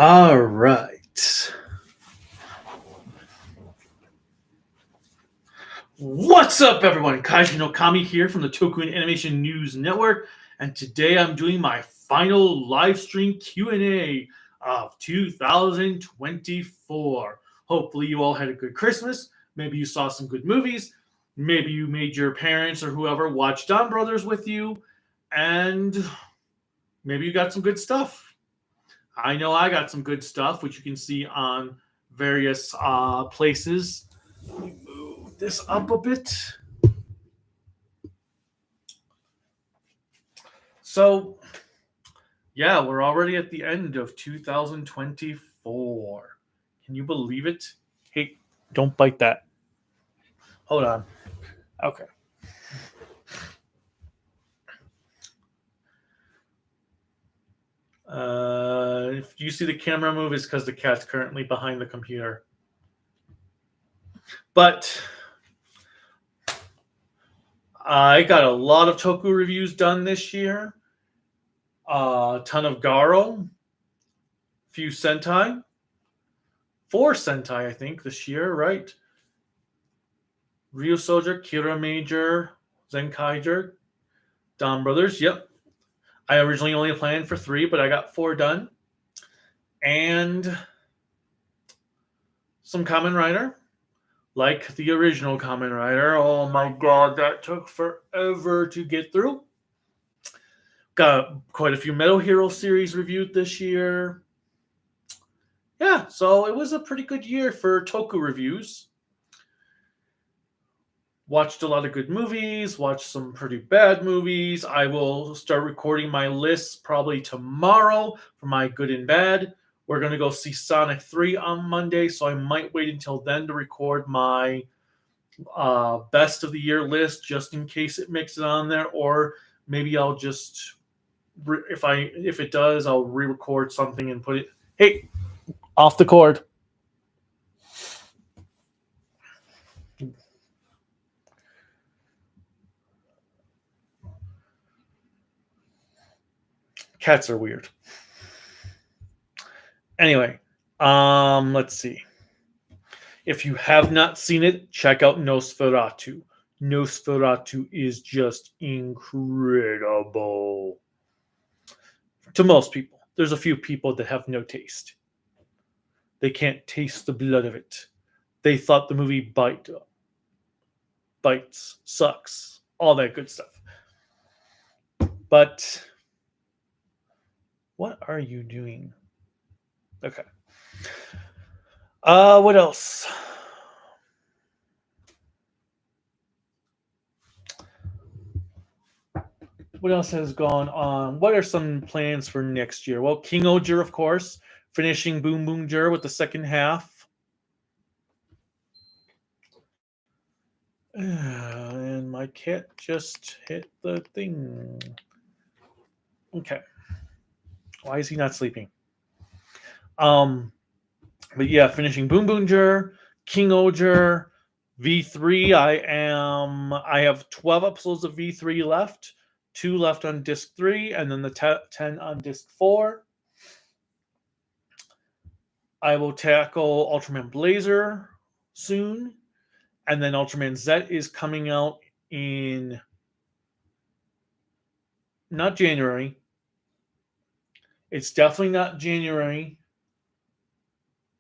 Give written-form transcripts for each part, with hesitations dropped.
All right. What's up, everyone? Kaiju no Kami here from the Toku and Animation News Network, and today I'm doing my final live stream Q&A of 2024. Hopefully you all had a good Christmas. Maybe you saw some good movies. Maybe you made your parents or whoever watch Don Brothers with you, and maybe you got some good stuff. I know I got some good stuff, which you can see on various places. Let me move this up a bit. So, yeah, we're already at the end of 2024. Can you believe it? Hey, don't bite that. Hold on. Okay. If you see the camera move, it's because the cat's currently behind the computer. But I got a lot of Toku reviews done this year. A ton of Garo. Few Sentai. 4 Sentai, I think, this year, right? Ryu Soldier, Kira Major, Zenkaiger, Don Brothers, yep. I originally only planned for 3, but I got 4 done. And some Kamen Rider, like the original Kamen Rider. Oh my god, that took forever to get through. Got quite a few Metal Hero series reviewed this year. Yeah, so it was a pretty good year for Toku reviews. Watched a lot of good movies, watched some pretty bad movies. I will start recording my lists probably tomorrow for my good and bad. We're going to go see Sonic 3 on Monday, so I might wait until then to record my best of the year list just in case it makes it on there, or maybe I'll just, if it does, I'll re-record something and put it, hey, off the cord. Cats are weird. Anyway, let's see. If you have not seen it, check out Nosferatu. Nosferatu is just incredible. To most people. There's a few people that have no taste. They can't taste the blood of it. They thought the movie bites, sucks, all that good stuff. But what are you doing? Okay. What else? What else has gone on? What are some plans for next year? Well, King Oger, of course, finishing Boom Boom Jur with the second half. And my cat just hit the thing. Okay. Why is he not sleeping? But yeah, finishing Boom Boom Jur, King Oger, V3. I have 12 episodes of V3 left. 2 left on disc 3, and then the 10 on disc 4. I will tackle Ultraman Blazer soon, and then Ultraman Z is coming out in not January. It's definitely not January.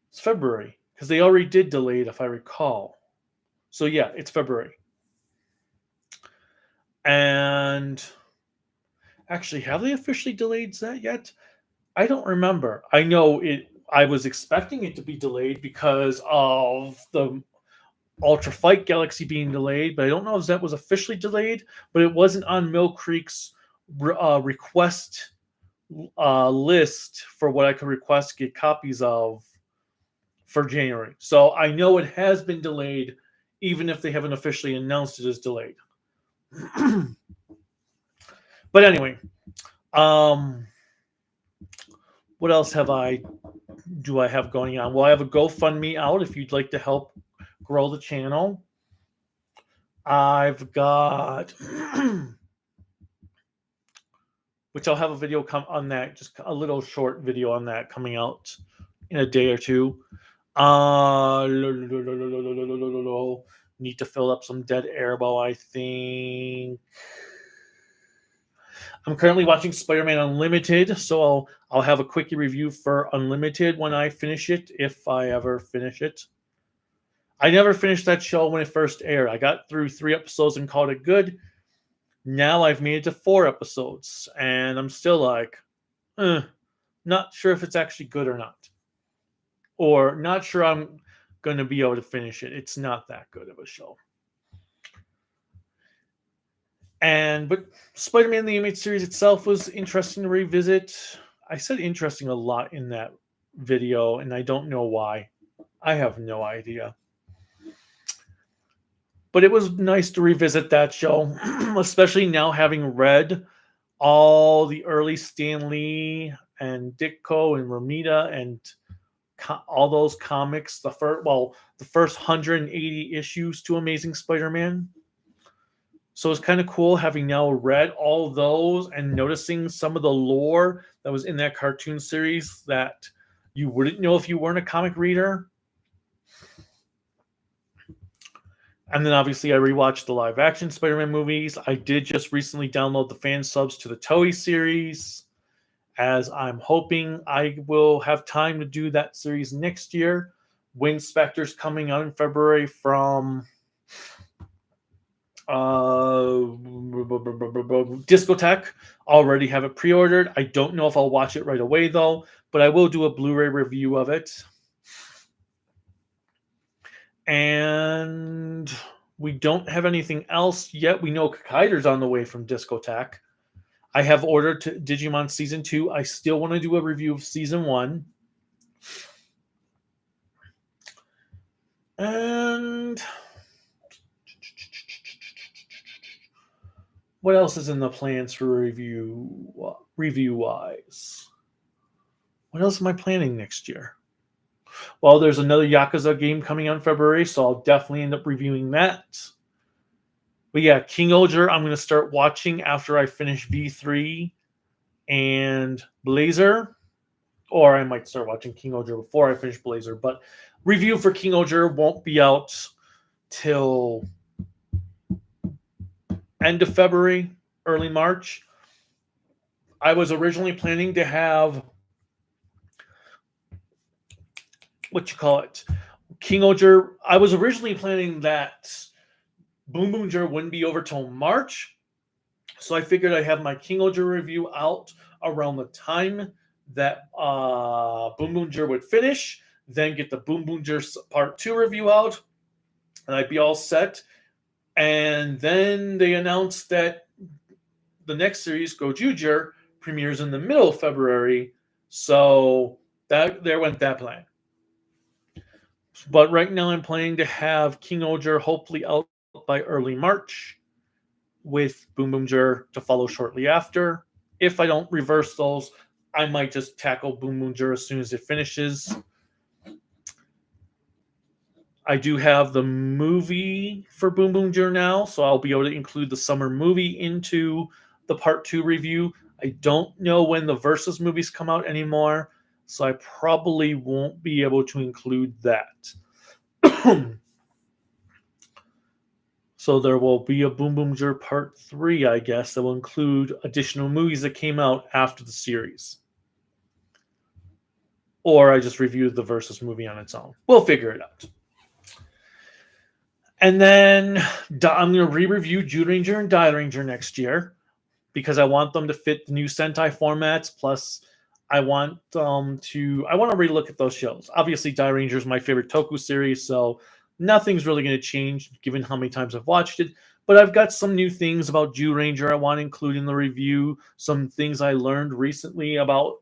It's February, because they already did delay it, if I recall. So yeah, it's February. And actually, have they officially delayed that yet? I don't remember. I know it. I was expecting it to be delayed because of the Ultra Fight Galaxy being delayed, but I don't know if that was officially delayed. But it wasn't on Mill Creek's request list for what I could request to get copies of for January. So I know it has been delayed, even if they haven't officially announced it as delayed. But anyway, what else do I have going on? Well, I have a GoFundMe out if you'd like to help grow the channel. I've got which I'll have a video come on that, just a little short video on that coming out in a day or two. Need to fill up some dead air ball, I think. I'm currently watching Spider-Man Unlimited, so I'll have a quickie review for Unlimited when I finish it, if I ever finish it. I never finished that show when it first aired. I got through 3 episodes and called it good. Now I've made it to 4 episodes, and I'm still like, not sure if it's actually good or not. Or not sure I'm going to be able to finish it. It's not that good of a show. But Spider-Man the Animated Series itself was interesting to revisit. I said interesting a lot in that video, and I don't know why. I have no idea. But it was nice to revisit that show, especially now having read all the early Stan Lee and Ditko and Romita and all those comics. The first 180 issues to Amazing Spider-Man. So it's kind of cool having now read all of those and noticing some of the lore that was in that cartoon series that you wouldn't know if you weren't a comic reader. And then obviously I rewatched the live action Spider-Man movies. I did just recently download the fan subs to the Toei series, as I'm hoping I will have time to do that series next year. Wing Spectre's coming out in February from Discotheque. Already have it pre-ordered. I don't know if I'll watch it right away though, but I will do a Blu-ray review of it. And we don't have anything else yet. We know Kakaider's on the way from Discotheque. I have ordered Digimon Season 2. I still want to do a review of Season 1. And what else is in the plans for review-wise? What else am I planning next year? Well, there's another Yakuza game coming out in February, so I'll definitely end up reviewing that. But yeah, King Oger, I'm going to start watching after I finish V3 and Blazer. Or I might start watching King Oger before I finish Blazer. But review for King Oger won't be out till end of February, early March. I was originally planning to have King Oger. I was originally planning that Boom Boom Jer wouldn't be over till March. So I figured I'd have my King Oger review out around the time that Boom Boom Jer would finish, then get the Boom Boom Jer Part 2 review out, and I'd be all set. And then they announced that the next series, Gojujer, premieres in the middle of February. So there went that plan. But right now I'm planning to have King Oger hopefully out by early March, with Boom Boom Jer to follow shortly after. If I don't reverse those, I might just tackle Boom Boom Jer as soon as it finishes. I do have the movie for Boom Boom Jer now, so I'll be able to include the summer movie into the Part 2 review. I don't know when the Versus movies come out anymore, so I probably won't be able to include that. So there will be a Boom Boom Jer Part 3, I guess, that will include additional movies that came out after the series. Or I just reviewed the Versus movie on its own. We'll figure it out. And then I'm going to re-review Zyuranger and Dairanger next year, because I want them to fit the new Sentai formats. Plus, I want to relook at those shows. Obviously, Dairanger is my favorite Toku series, so nothing's really going to change given how many times I've watched it. But I've got some new things about Zyuranger I want to include in the review. Some things I learned recently about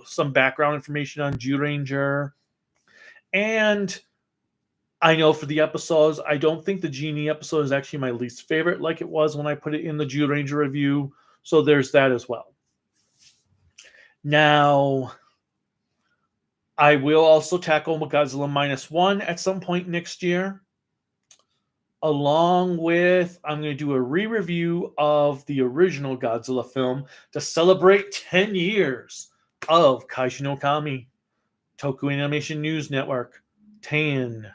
some background information on Zyuranger. And I know for the episodes, I don't think the Genie episode is actually my least favorite, like it was when I put it in the Zyuranger review. So there's that as well. Now, I will also tackle Godzilla -1 at some point next year. along with I'm going to do a re-review of the original Godzilla film to celebrate 10 years of Kaiju no Kami, Toku Animation News Network, TAN.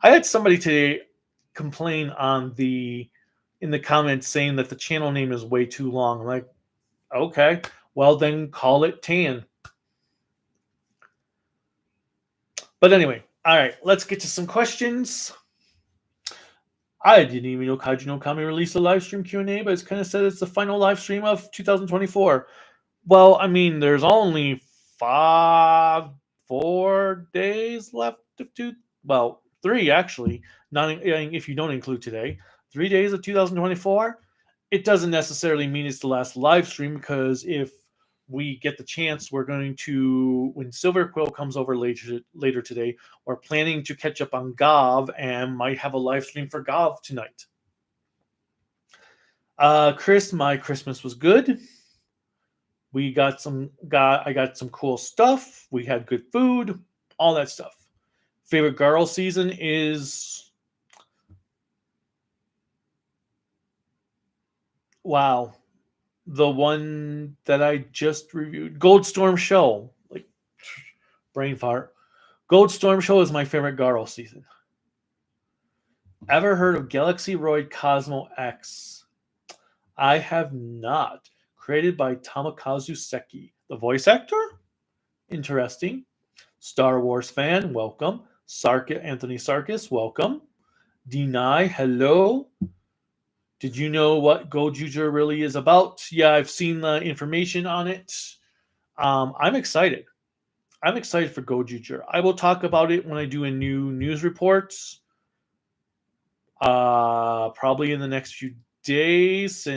I had somebody today complain in the comments saying that the channel name is way too long. I'm like, okay, well then call it TAN. But anyway, all right, let's get to some questions. I didn't even know Kaiju no Kami released a live stream Q&A, but it's kind of said it's the final live stream of 2024. Well, I mean, there's only 4 days left of well, 3 actually, not if you don't include today. 3 days of 2024. It doesn't necessarily mean it's the last live stream, because if we get the chance, we're going to, when Silver Quill comes over later today, we're planning to catch up on Gov and might have a live stream for Gov tonight. Chris, my Christmas was good. I got some cool stuff. We had good food, all that stuff. Favorite girl season is, wow, the one that I just reviewed, Goldstorm Show. Like, brain fart. Goldstorm Show is my favorite girl season. Ever heard of Galaxy Roid Cosmo X? I have not. Created by Tomokazu Seki. The voice actor? Interesting. Star Wars fan, welcome. Anthony Sarkis, welcome. Deny, hello. Did you know what Gojuger really is about? Yeah, I've seen the information on it. I'm excited. I'm excited for Gojuger. I will talk about it when I do a new news reports. Probably in the next few days,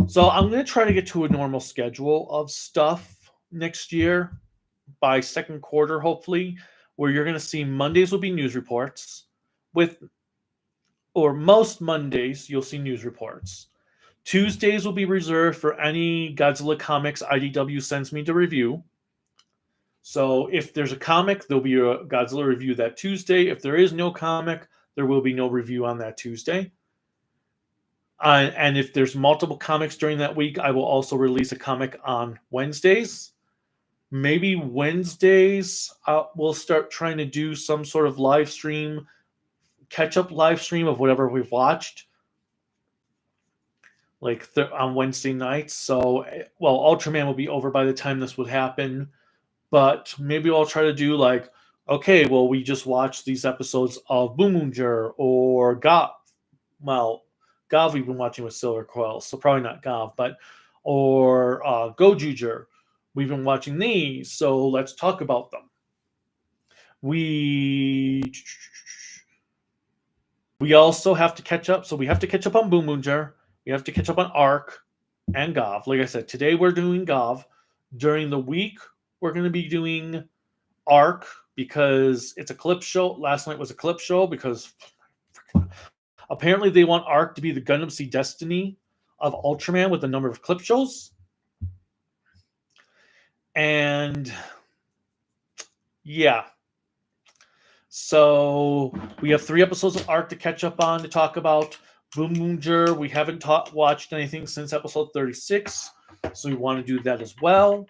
so I'm going to try to get to a normal schedule of stuff next year by second quarter, hopefully, where you're going to see Mondays will be news reports or most Mondays you'll see news reports. Tuesdays will be reserved for any Godzilla comics IDW sends me to review. So if there's a comic, there'll be a Godzilla review that Tuesday. If there is no comic, there will be no review on that Tuesday. And if there's multiple comics during that week, I will also release a comic on Wednesdays. Maybe Wednesdays, we'll start trying to do some sort of live stream, catch-up live stream of whatever we've watched, like on Wednesday nights. So, well, Ultraman will be over by the time this would happen, but maybe I'll try to do like, okay, well, we just watched these episodes of Boomunger or Gav. Well, Gav we've been watching with Silver Quill, so probably not Gav, or Gojuger. We've been watching these, so let's talk about them. We also have to catch up. So we have to catch up on Boomunger. We have to catch up on Arc and Gav. Like I said, today we're doing Gav. During the week, we're going to be doing Arc because it's a clip show. Last night was a clip show because apparently they want Arc to be the Gundam Seed Destiny of Ultraman with a number of clip shows. And yeah. So we have 3 episodes of Arc to catch up on, to talk about. Boomunger, we haven't watched anything since episode 36, so we want to do that as well.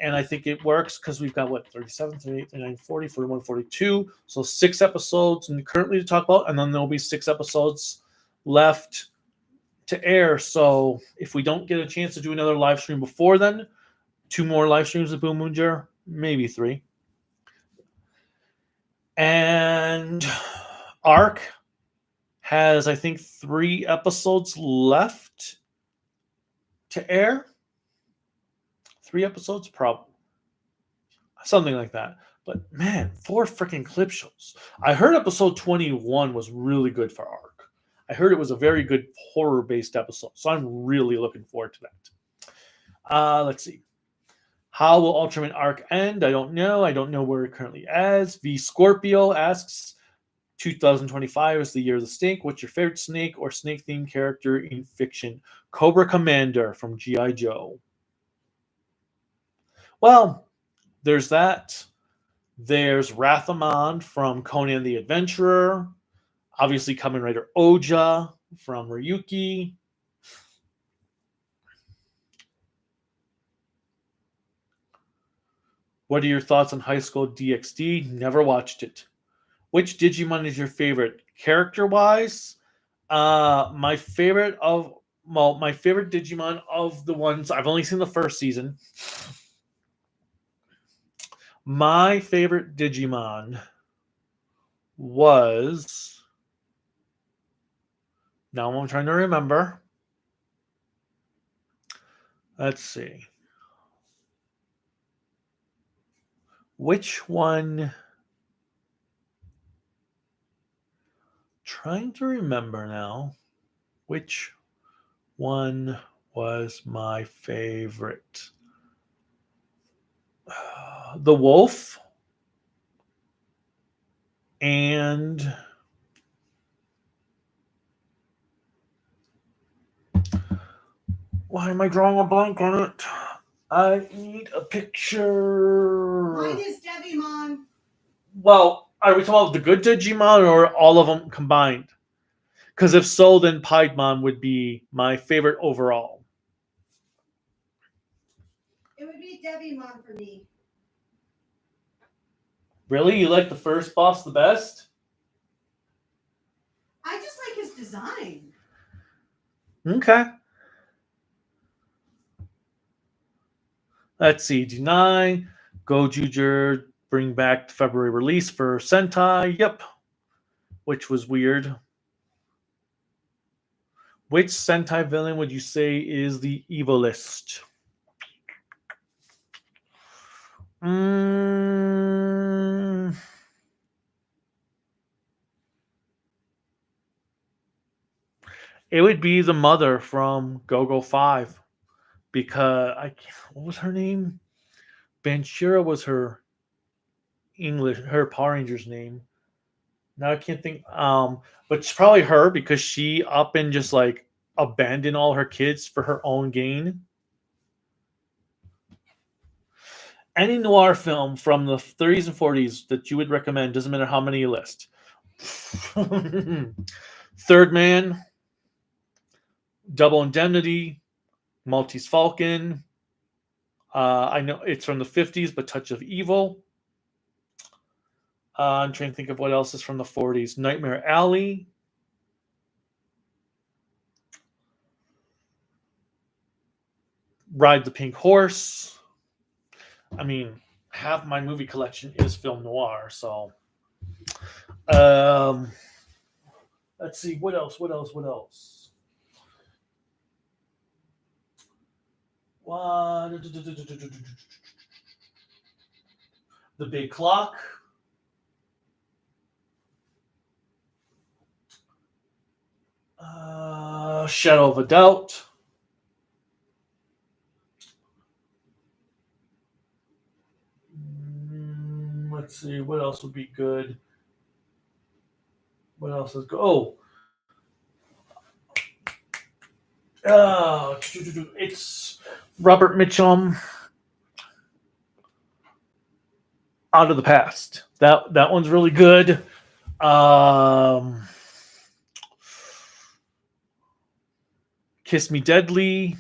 And I think it works because we've got, 37, 38, 39, 40, 41, 42. So 6 episodes currently to talk about, and then there'll be 6 episodes left to air. So if we don't get a chance to do another live stream before then, 2 more live streams of Boomunger, maybe 3. And Arc has, I think, 3 episodes left to air. 3 episodes, probably. Something like that. But man, 4 freaking clip shows. I heard episode 21 was really good for Arc. I heard it was a very good horror-based episode. So I'm really looking forward to that. Let's see. How will Ultraman Arc end? I don't know. I don't know where it currently is. V Scorpio asks, 2025 is the year of the snake. What's your favorite snake or snake-themed character in fiction? Cobra Commander from G.I. Joe. Well, there's that. There's Rathamon from Conan the Adventurer. Obviously, Kamen Rider Oja from Ryuki. What are your thoughts on High School DxD? Never watched it. Which Digimon is your favorite? Character-wise, my favorite Digimon of the ones I've only seen the first season. My favorite Digimon was. Now I'm trying to remember. Let's see. Which one? Trying to remember now. Which one was my favorite? The wolf and why am I drawing a blank on it? I need a picture. Mine is Devimon. Well, are we talking about the good Digimon or all of them combined? Because if so, then Piedmon would be my favorite overall. It would be Devimon for me. Really? You like the first boss the best? I just like his design. Okay. Let's see. Deny. Gojuger bring back the February release for Sentai. Yep. Which was weird. Which Sentai villain would you say is the evilest? It would be the mother from Go-Go 5. Because what was her name? Banshira was her Power Ranger's name. Now I can't think. But it's probably her because she up and just like abandoned all her kids for her own gain. Any noir film from the 30s and 40s that you would recommend, doesn't matter how many you list. Third Man, Double Indemnity, Maltese Falcon. I know it's from the 50s, but Touch of Evil. I'm trying to think of what else is from the 40s. Nightmare Alley. Ride the Pink Horse. I mean, half my movie collection is film noir, so. Let's see, what else? The Big Clock. Shadow of a Doubt. Let's see, what else would be good? What else is good? It's Robert Mitchum. Out of the Past. That one's really good. Kiss Me Deadly.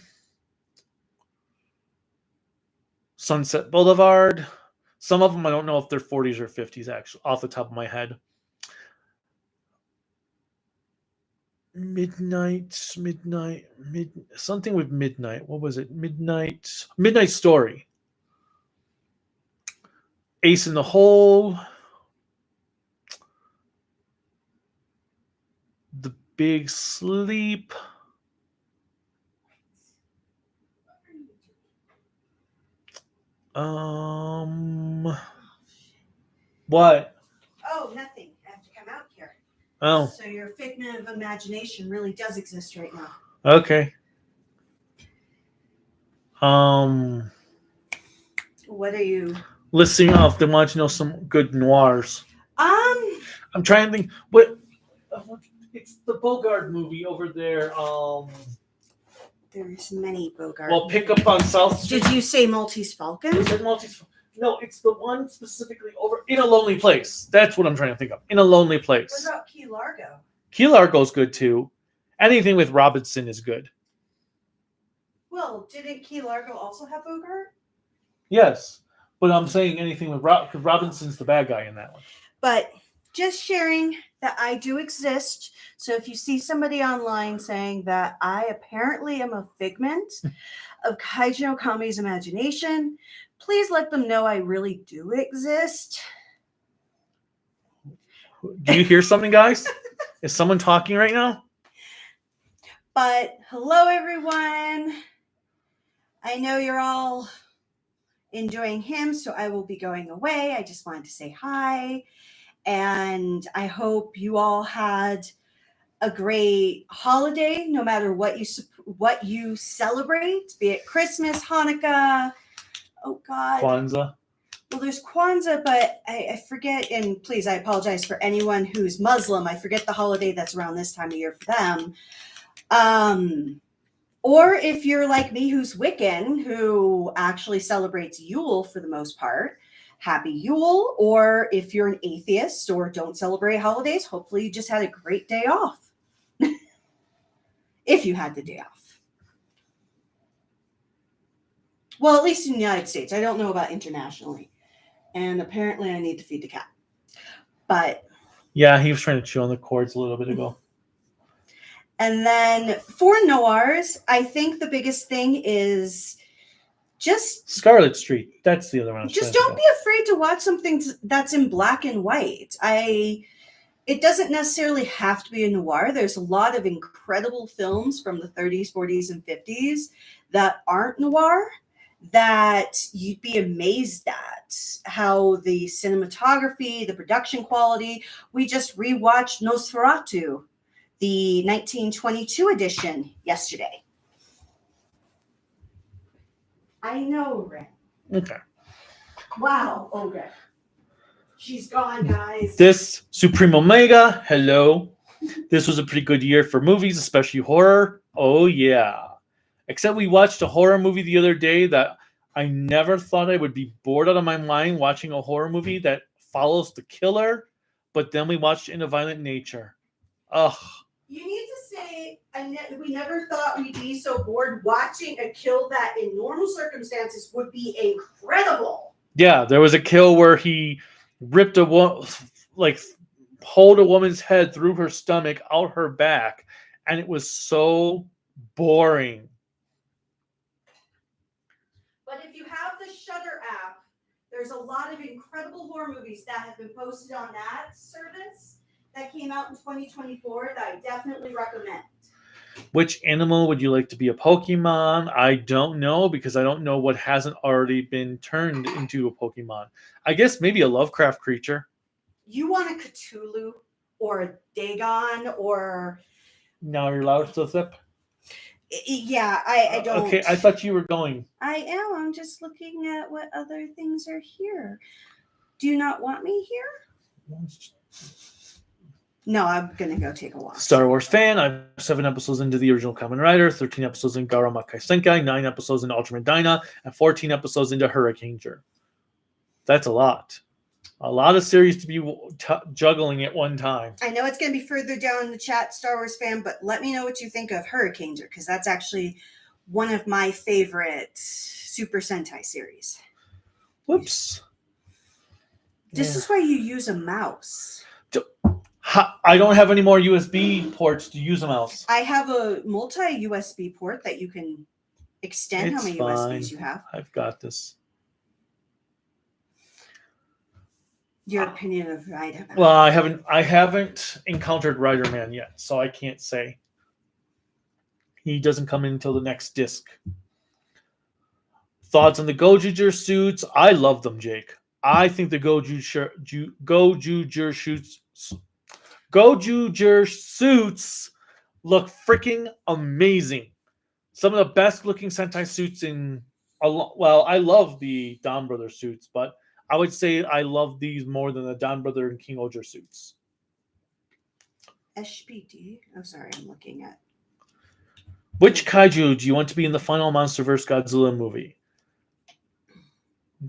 Sunset Boulevard. Some of them I don't know if they're 40s or 50s, actually, off the top of my head. Something with midnight. What was it? Midnight Story. Ace in the Hole. The Big Sleep. What? Oh, nothing. I have to come out here. Oh. So your figment of imagination really does exist right now. Okay. What are you listing off? They want to know some good noirs. I'm trying to think. What? It's the Bogart movie over there. There's many Bogart. Well, Pick Up on South Street. Did you say Maltese Falcon? Is it Maltese? No, it's the one specifically over In a Lonely Place. That's what I'm trying to think of. In a Lonely Place. What about Key Largo? Key Largo's good too. Anything with Robinson is good. Well, didn't Key Largo also have Bogart? Yes, but I'm saying anything with because Robinson's the bad guy in that one. But just sharing that I do exist. So if you see somebody online saying that I apparently am a figment of Kaiju Okami's imagination, please let them know I really do exist. Do you hear something, guys? Is someone talking right now? But hello, everyone. I know you're all enjoying him, so I will be going away. I just wanted to say hi. And I hope you all had a great holiday, no matter what you celebrate, be it Christmas, Hanukkah. Oh God, Kwanzaa. Well, there's Kwanzaa, but I forget. And please, I apologize for anyone who's Muslim. I forget the holiday that's around this time of year for them. Or if you're like me, who's Wiccan, who actually celebrates Yule for the most part, happy Yule. Or if you're an atheist or don't celebrate holidays, hopefully you just had a great day off. If you had the day off. Well, at least in the United States. I don't know about internationally. And apparently I need to feed the cat. But yeah, he was trying to chew on the cords a little bit ago. And then for noirs, I think the biggest thing is just Scarlet Street. That's the other one. Just don't be afraid to watch something that's in black and white. It doesn't necessarily have to be a noir. There's a lot of incredible films from the 30s, 40s, and 50s that aren't noir that you'd be amazed at how the cinematography, the production quality. We just rewatched Nosferatu, the 1922 edition, yesterday. I know, Ren. Okay. Wow. Okay. She's gone, guys. This Supreme Omega, hello. This was a pretty good year for movies, especially horror. Oh, yeah. Except we watched a horror movie the other day that I never thought I would be bored out of my mind watching a horror movie that follows the killer, but then we watched In a Violent Nature. Ugh. You need to say, we never thought we'd be so bored watching a kill that in normal circumstances would be incredible. Yeah, there was a kill where he ripped hold a woman's head through her stomach, out her back, and it was so boring. But if you have the Shudder app, there's a lot of incredible horror movies that have been posted on that service that came out in 2024 that I definitely recommend. Which animal would you like to be a Pokemon? I don't know, because I don't know what hasn't already been turned into a Pokemon. I guess maybe a Lovecraft creature. You want a Cthulhu or a Dagon or... Now you're allowed to flip? Yeah, I don't... Okay, I thought you were going. I am. I'm just looking at what other things are here. Do you not want me here? No, I'm going to go take a walk. Star Wars fan. I'm 7 episodes into the original Kamen Rider, 13 episodes in Garo Makai Senkai, 9 episodes in Ultraman Dyna, and 14 episodes into Hurricaneger. That's a lot. A lot of series to be juggling at one time. I know it's going to be further down in the chat, Star Wars fan, but let me know what you think of Hurricaneger, because that's actually one of my favorite Super Sentai series. Whoops. This is why you use a mouse. I don't have any more USB ports to use a mouse. I have a multi-USB port that you can extend how many USBs you have. I've got this. Your opinion of Rider Man. Well, I haven't encountered Rider Man yet, so I can't say. He doesn't come in until the next disc. Thoughts on the Gojuger suits? I love them, Jake. I think the Gojuger suits look freaking amazing. Some of the best looking Sentai suits in well, I love the Don Brother suits, but I would say I love these more than the Don Brother and King Oger suits. SPD? Oh, sorry, I'm looking at. Which kaiju do you want to be in the final MonsterVerse Godzilla movie?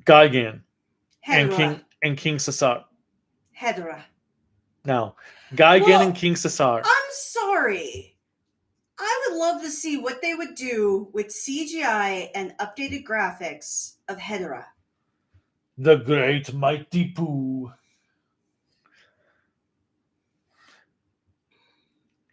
Gigan and King Caesar. Hedorah. Now, Gigan and King Caesar. I'm sorry. I would love to see what they would do with CGI and updated graphics of Hedorah. The Great Mighty Pooh.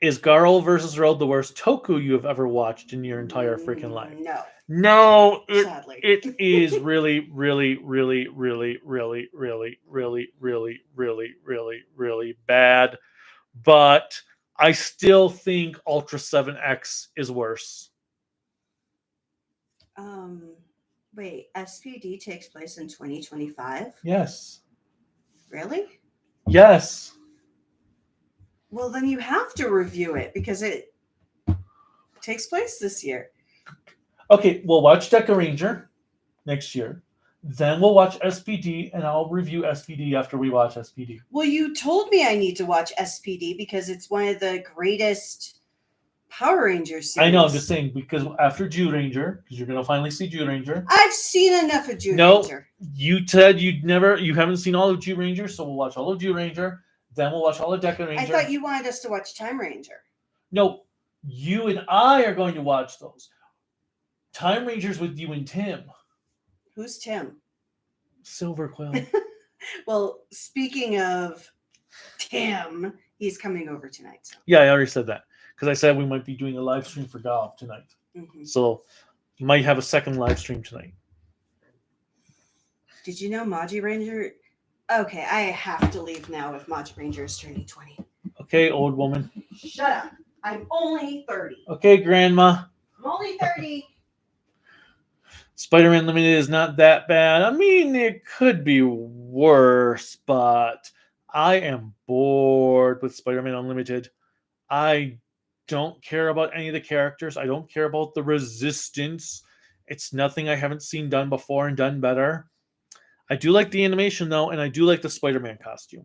Is Garl versus Road the worst Toku you have ever watched in your entire freaking life? No. No, Sadly. it is really, really, really, really, really, really, really, really, really, really, really bad. But I still think Ultra 7X is worse. Wait, SPD takes place in 2025? Yes. Really? Yes. Well, then you have to review it because it takes place this year. Okay, we'll watch Deca Ranger next year. Then we'll watch SPD, and I'll review SPD after we watch SPD. Well, you told me I need to watch SPD because it's one of the greatest Power Rangers series. I know, I'm just saying, because after Jew Ranger, because you're going to finally see Jew Ranger. I've seen enough of Jew No, Ranger. you said you haven't seen all of Jew Ranger, so we'll watch all of Jew Ranger. Then we'll watch all of Deca Ranger. I thought you wanted us to watch Time Ranger. No, you and I are going to watch those. Time Rangers with you and Tim. Who's Tim? Silver Quill. Well, speaking of Tim, he's coming over tonight. So. Yeah, I already said that. Because I said we might be doing a live stream for golf tonight. Mm-hmm. So, might have a second live stream tonight. Did you know Maji Ranger? Okay, I have to leave now if Maji Ranger is turning 20. Okay, old woman. Shut up. I'm only 30. Okay, grandma. I'm only 30. Spider-Man Limited is not that bad. I mean, it could be worse, but I am bored with Spider-Man Unlimited. I don't care about any of the characters. I don't care about the Resistance. It's nothing I haven't seen done before and done better. I do like the animation, though, and I do like the Spider-Man costume.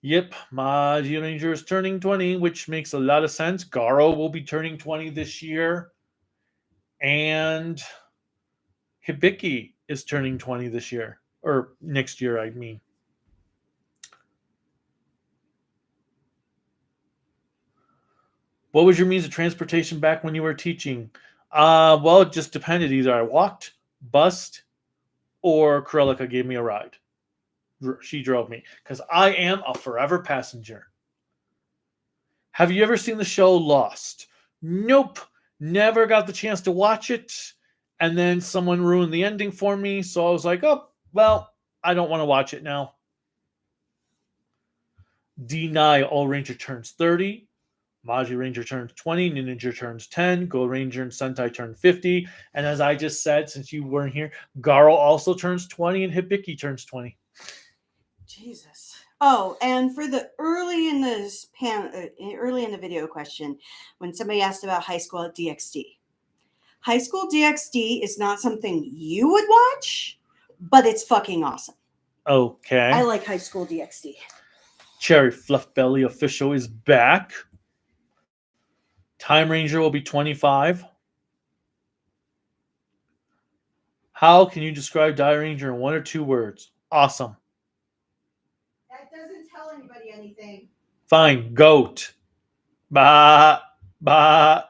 Yep, Maji Ranger is turning 20, which makes a lot of sense. Garo will be turning 20 this year. And Hibiki is turning 20 this year. Or next year, I mean. What was your means of transportation back when you were teaching? Well, it just depended. Either I walked, bused, or Krelika gave me a ride. She drove me. Because I am a forever passenger. Have you ever seen the show Lost? Nope. Never got the chance to watch it. And then someone ruined the ending for me. So I was like, oh, well, I don't want to watch it now. Deny All Ranger turns 30. Maji Ranger turns 20. Ninja turns 10. Go Ranger and Sentai turn 50. And as I just said, since you weren't here, Garo also turns 20 and Hibiki turns 20. Jesus. Oh, and for the early in the video question, when somebody asked about High School at DxD. High School DxD is not something you would watch, but it's fucking awesome. Okay. I like High School DxD. Cherry Fluff Belly official is back. Time Ranger will be 25. How can you describe Die Ranger in 1 or 2 words? Awesome. That doesn't tell anybody anything. Fine. Goat. Bah. Bah.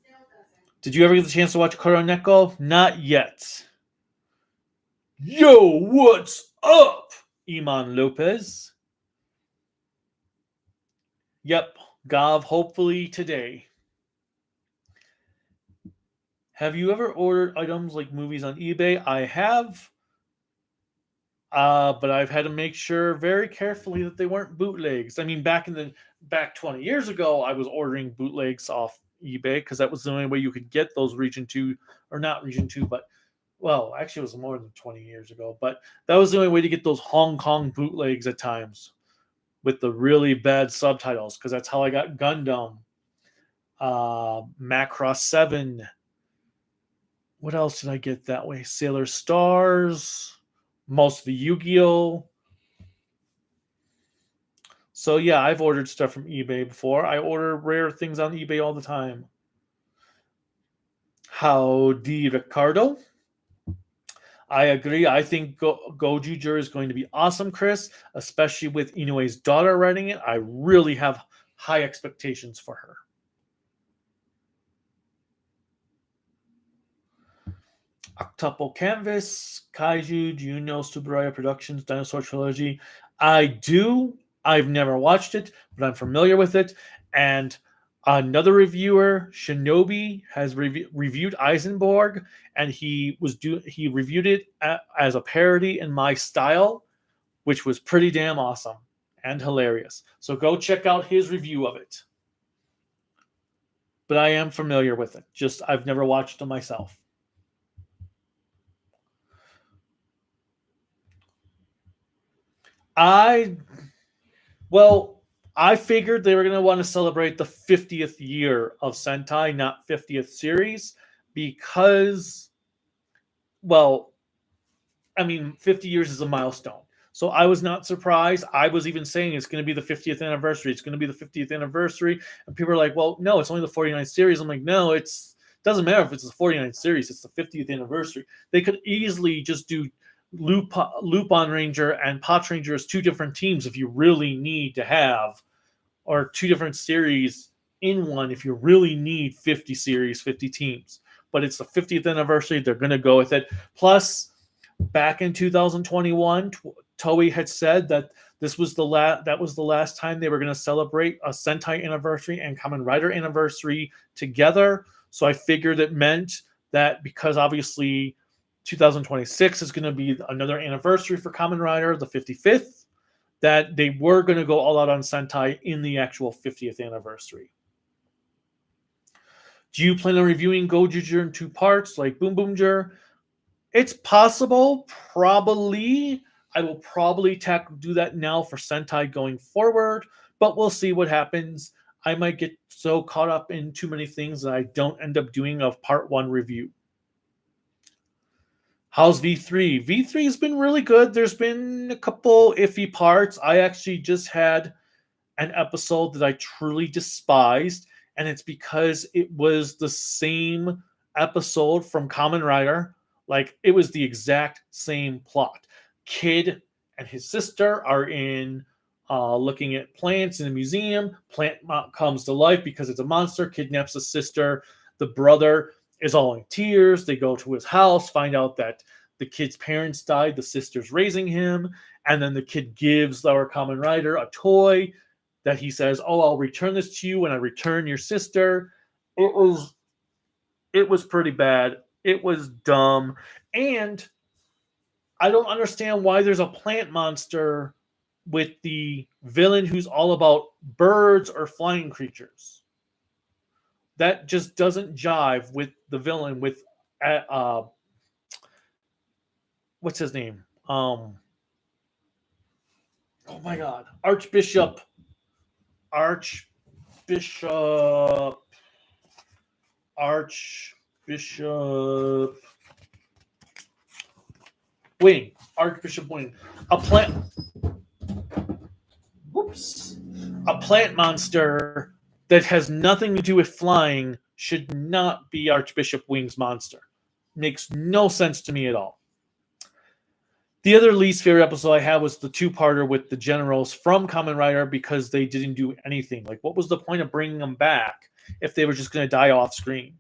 Still doesn't. Did you ever get the chance to watch Koroneko? Not yet. Yo, what's up? Iman Lopez. Yep. Gav, hopefully today. Have you ever ordered items like movies on eBay? I have. But I've had to make sure very carefully that they weren't bootlegs. I mean, back 20 years ago, I was ordering bootlegs off eBay because that was the only way you could get those Region 2, or not Region 2, but, well, actually it was more than 20 years ago, but that was the only way to get those Hong Kong bootlegs at times with the really bad subtitles, because that's how I got Gundam, Macross 7. What else did I get that way? Sailor Stars, most of the Yu-Gi-Oh! So yeah, I've ordered stuff from eBay before. I order rare things on eBay all the time. Howdy, Ricardo. I agree. I think Gojuger is going to be awesome, Chris, especially with Inoue's daughter writing it. I really have high expectations for her. Octuple Canvas, Kaiju, do you know Subaraya Productions Dinosaur Trilogy? I do. I've never watched it, but I'm familiar with it. And another reviewer, Shinobi, has reviewed Eisenborg, and he reviewed it as a parody in my style, which was pretty damn awesome and hilarious. So go check out his review of it. But I am familiar with it. Just I've never watched it myself. I Well, I figured they were going to want to celebrate the 50th year of Sentai, not 50th series, because, well, I mean, 50 years is a milestone. So I was not surprised. I was even saying it's going to be the 50th anniversary. It's going to be the 50th anniversary. And people are like, well, no, it's only the 49th series. I'm like, no, it doesn't matter if it's the 49th series. It's the 50th anniversary. They could easily just do Lupin Ranger and Pot Ranger as two different teams if you really need to have, or two different series in one if you really need 50 series, 50 teams. But it's the 50th anniversary. They're going to go with it. Plus, back in 2021, Toei had said that that was the last time they were going to celebrate a Sentai anniversary and Kamen Rider anniversary together. So I figured it meant that because obviously 2026 is going to be another anniversary for Kamen Rider, the 55th, that they were going to go all out on Sentai in the actual 50th anniversary. Do you plan on reviewing Gojuger in two parts like Boom Boomger? It's possible, probably. I will probably do that now for Sentai going forward, but we'll see what happens. I might get so caught up in too many things that I don't end up doing a part one review. How's V3? V3 has been really good. There's been a couple iffy parts. I actually just had an episode that I truly despised, and it's because it was the same episode from Kamen Rider. Like, it was the exact same plot. Kid and his sister are in looking at plants in a museum. Plant comes to life because it's a monster, kidnaps the sister. The brother is all in tears. They go to his house, find out that the kid's parents died, the sister's raising him, and then the kid gives our Kamen Rider a toy that he says, "Oh, I'll return this to you when I return your sister." It was pretty bad. It was dumb, and I don't understand why there's a plant monster with the villain who's all about birds or flying creatures. That just doesn't jive with the villain with what's his name? Oh my god, Archbishop Archbishop Wing. Archbishop Wing. A plant Whoops. A plant monster that has nothing to do with flying should not be Archbishop Wing's monster. Makes no sense to me at all. The other least favorite episode I had was the two-parter with the generals from Kamen Rider because they didn't do anything. Like, what was the point of bringing them back if they were just going to die off screen?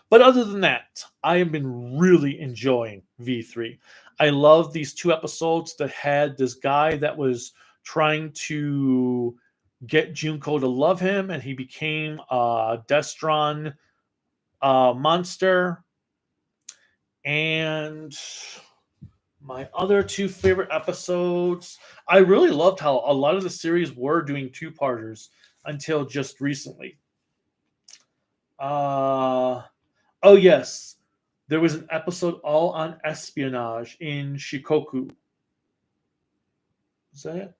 But other than that, I have been really enjoying V3. I love these two episodes that had this guy that was trying to get Junko to love him, and he became a Destron monster. And my other two favorite episodes, I really loved how a lot of the series were doing two-parters until just recently. Oh yes, there was an episode all on espionage in Shikoku. Is that it?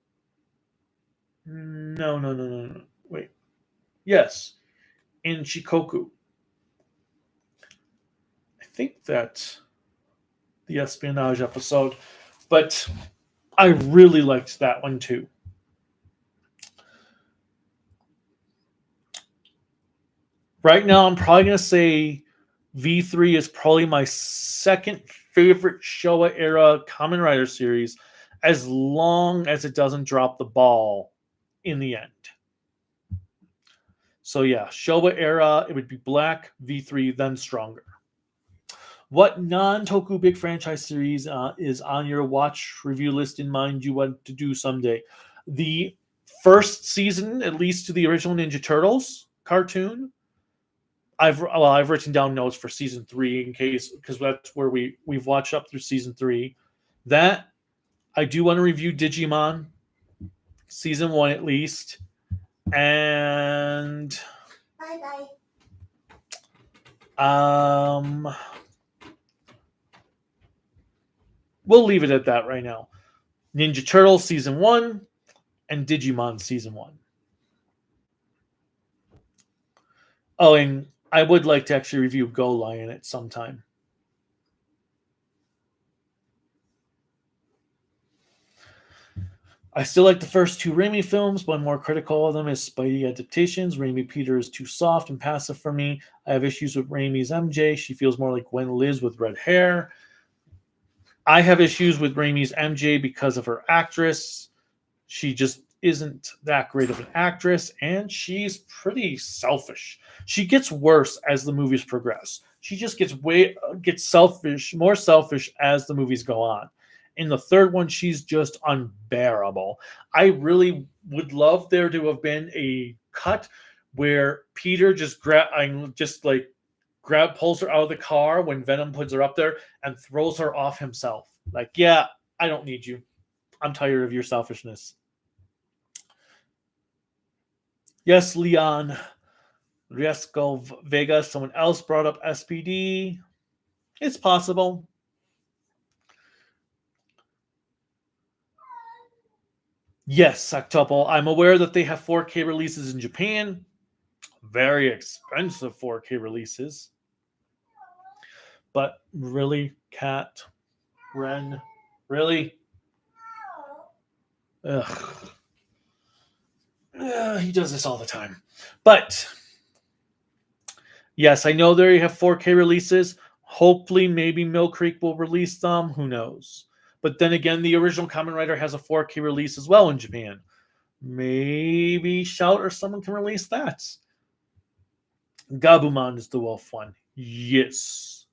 No. Wait. Yes, in Shikoku. I think that's the espionage episode, but I really liked that one too. Right now, I'm probably going to say V3 is probably my second favorite Showa era Kamen Rider series, as long as it doesn't drop the ball in the end. So yeah, Showa era, it would be Black, V3, then Stronger. What non-Toku big franchise series is on your watch review list in mind you want to do someday? The first season, at least to the original Ninja Turtles cartoon. I've written down notes for season 3 in case, because that's where we've watched up through season 3. That I do want to review Digimon season 1 at least, and we'll leave it at that right now. Ninja Turtles season 1 and Digimon season 1. Oh, and I would like to actually review Go Lion at some time. I still like the first 2 Raimi films, but I'm more critical of them as Spidey adaptations. Raimi Peter is too soft and passive for me. I have issues with Raimi's MJ. She feels more like Gwen Liz with red hair. I have issues with Raimi's MJ because of her actress. She just isn't that great of an actress, and she's pretty selfish. She gets worse as the movies progress. She just gets selfish, more selfish as the movies go on. In the third one, she's just unbearable. I really would love there to have been a cut where Peter pulls her out of the car when Venom puts her up there and throws her off himself. Like, yeah, I don't need you. I'm tired of your selfishness. Yes, Leon Riesco Vega. Someone else brought up SPD. It's possible. Yes, Octuple. I'm aware that they have 4K releases in Japan. Very expensive 4K releases. But really, Cat, Ren, really? Ugh. He does this all the time. But yes, I know they have 4K releases. Hopefully, maybe Mill Creek will release them. Who knows? But then again, the original Kamen Rider has a 4K release as well in Japan. Maybe Shout or someone can release that. Gabumon is the wolf one. Yes.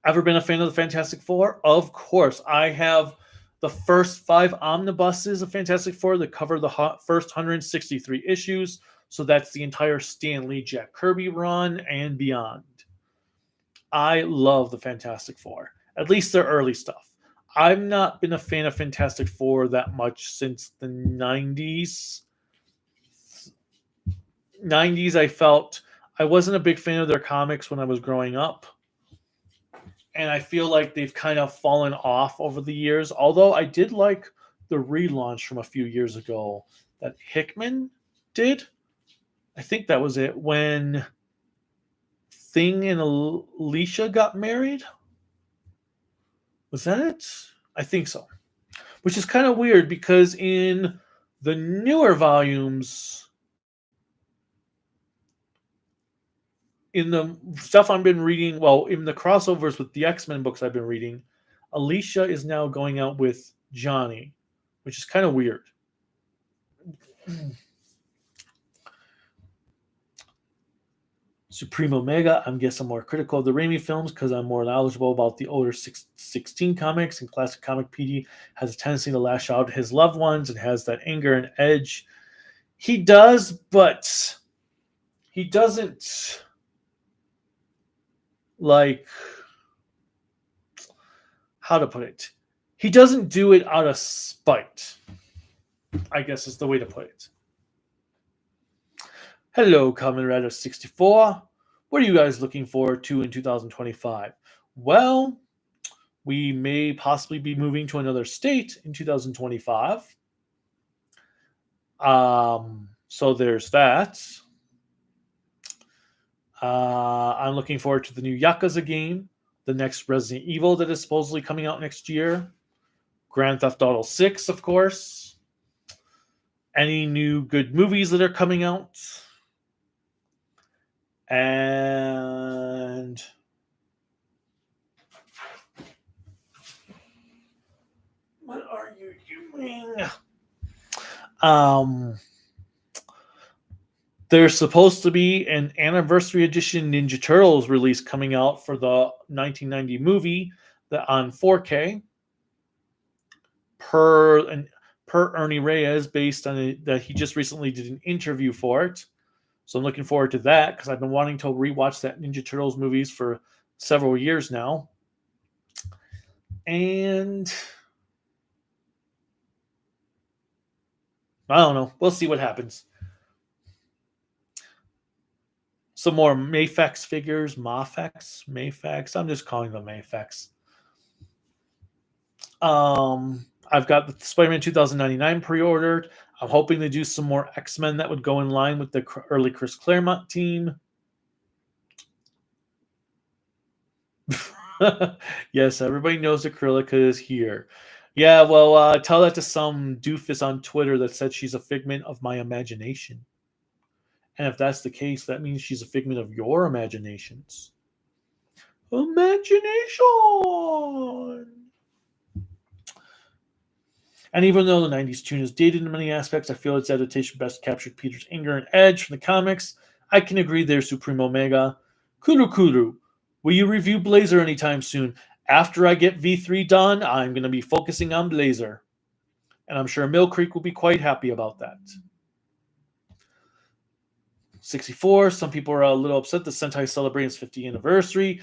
Ever been a fan of the Fantastic Four? Of course. I have the first 5 omnibuses of Fantastic Four that cover the first 163 issues. So that's the entire Stan Lee, Jack Kirby run and beyond. I love the Fantastic Four, at least their early stuff. I've not been a fan of Fantastic Four that much since the 90s. 90s, I felt I wasn't a big fan of their comics when I was growing up. And I feel like they've kind of fallen off over the years. Although I did like the relaunch from a few years ago that Hickman did. I think that was it, when Thing and Alicia got married. Was that it? I think so. Which is kind of weird because in the newer volumes, in the stuff I've been reading, well, in the crossovers with the X-Men books I've been reading, Alicia is now going out with Johnny, which is kind of weird. Supreme Omega, I guess I'm more critical of the Raimi films because I'm more knowledgeable about the older 16 comics, and classic comic PD has a tendency to lash out at his loved ones and has that anger and edge. He does, but he doesn't, like, how to put it? He doesn't do it out of spite, I guess is the way to put it. Hello, Kamen Rider 64. What are you guys looking forward to in 2025? Well, we may possibly be moving to another state in 2025. So there's that. I'm looking forward to the new Yakuza game, the next Resident Evil that is supposedly coming out next year, Grand Theft Auto 6, of course, any new good movies that are coming out, and Um, there's supposed to be an anniversary edition Ninja Turtles release coming out for the 1990 movie that on 4K per and per Ernie Reyes, based on that he just recently did an interview for it. So I'm looking forward to that because I've been wanting to rewatch that Ninja Turtles movies for several years now. And I don't know. We'll see what happens. Some more Mafex figures, Mafex. I'm just calling them Mafex. I've got the Spider-Man 2099 pre-ordered. I'm hoping to do some more X-Men that would go in line with the early Chris Claremont team. Yes, everybody knows Acrylica is here. Yeah, well, tell that to some doofus on Twitter that said she's a figment of my imagination. And if that's the case, that means she's a figment of your imaginations. Imagination! And even though the 90s tune is dated in many aspects, I feel its adaptation best captured Peter's anger and edge from the comics. I can agree there, Supreme Omega. Kuru Kuru, will you review Blazer anytime soon? After I get V3 done, I'm going to be focusing on Blazer. And I'm sure Mill Creek will be quite happy about that. 64, some people are a little upset that Sentai is celebrating its 50th anniversary.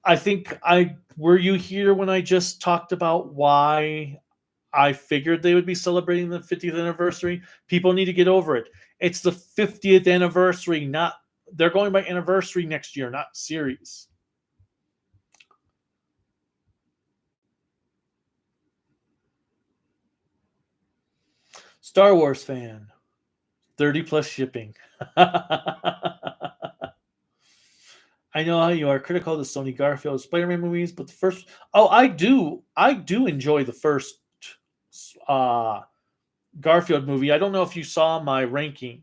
I think were you here when I just talked about why I figured they would be celebrating the 50th anniversary? People need to get over it. It's the 50th anniversary, not they're going by anniversary next year, not series. Star Wars fan, 30 plus shipping. I know how you are critical of the Sony Garfield Spider-Man movies, but the first I do enjoy the first uh Garfield movie. I don't know if you saw my ranking.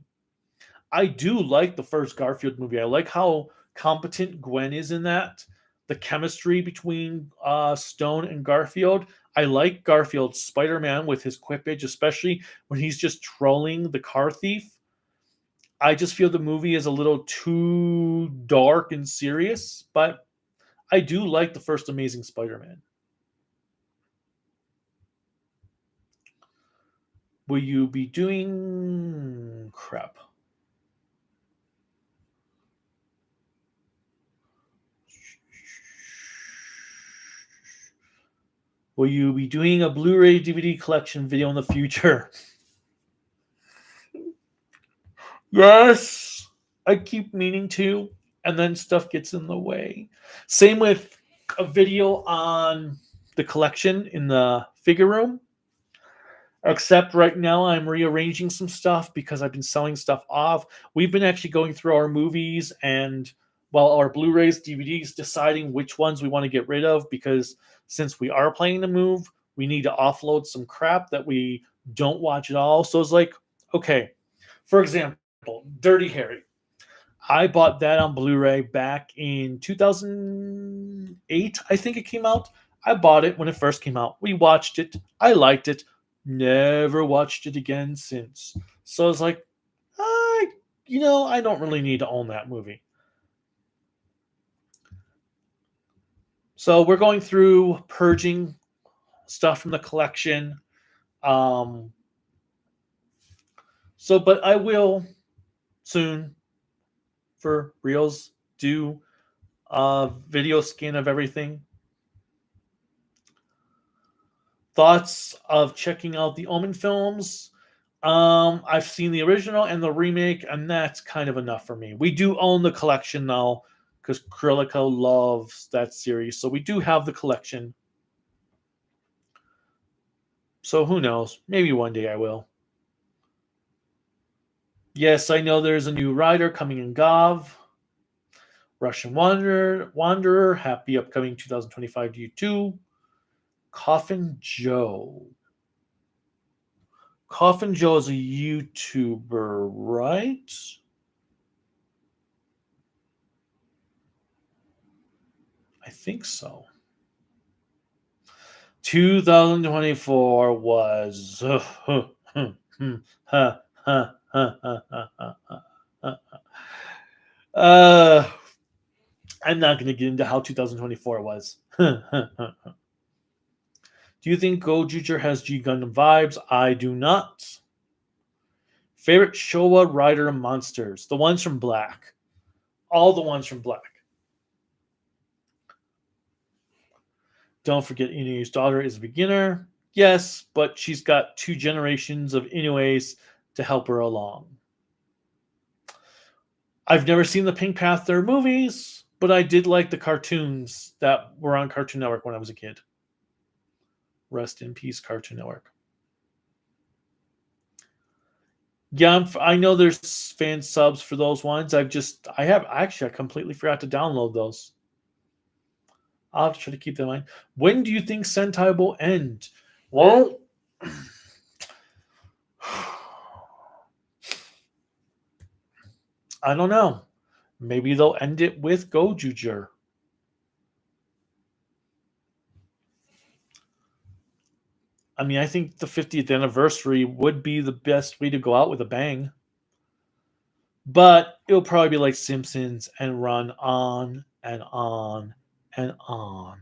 I do like the first Garfield movie. I like how competent Gwen is in that. The chemistry between Stone and Garfield. I like Garfield's Spider-Man with his quippage, especially when he's just trolling the car thief. I just feel the movie is a little too dark and serious, but I do like the first Amazing Spider-Man. Will you be doing crap? Will you be doing a Blu-ray DVD collection video in the future? Yes, I keep meaning to, and then stuff gets in the way. Same with a video on the collection in the figure room. Except right now, I'm rearranging some stuff because I've been selling stuff off. We've been actually going through our movies and, well, our Blu-rays, DVDs, deciding which ones we want to get rid of because since we are planning to move, we need to offload some crap that we don't watch at all. So it's like, okay, for example, Dirty Harry. I bought that on Blu-ray back in 2008, I think it came out. I bought it when it first came out. We watched it. I liked it. Never watched it again since. So I was like, I don't really need to own that movie. So we're going through purging stuff from the collection. But I will soon, for reals, do a video scan of everything. Thoughts of checking out the Omen films? I've seen the original and the remake, and that's kind of enough for me. We do own the collection now because Krilico loves that series, so we do have the collection. So who knows? Maybe one day I will. Yes, I know there's a new rider coming in Gov. Russian Wanderer, happy upcoming 2025 to you too. Coffin Joe. Coffin Joe is a YouTuber, right? I think so. 2024 was. uh, I'm not going to get into how 2024 was. Do you think Gojuger has G Gundam vibes? I do not. Favorite Showa Rider monsters? The ones from Black. All the ones from Black. Don't forget Inu's daughter is a beginner. Yes, but she's got 2 generations of Inues to help her along. I've never seen the Pink Panther movies, but I did like the cartoons that were on Cartoon Network when I was a kid. Rest in peace, Cartoon Network. Yeah, I know there's fan subs for those ones. I completely forgot to download those. I'll have to try to keep that in mind. When do you think Sentai will end? Well, I don't know. Maybe they'll end it with Gojuger. I mean, I think the 50th anniversary would be the best way to go out with a bang. But it'll probably be like Simpsons and run on and on and on.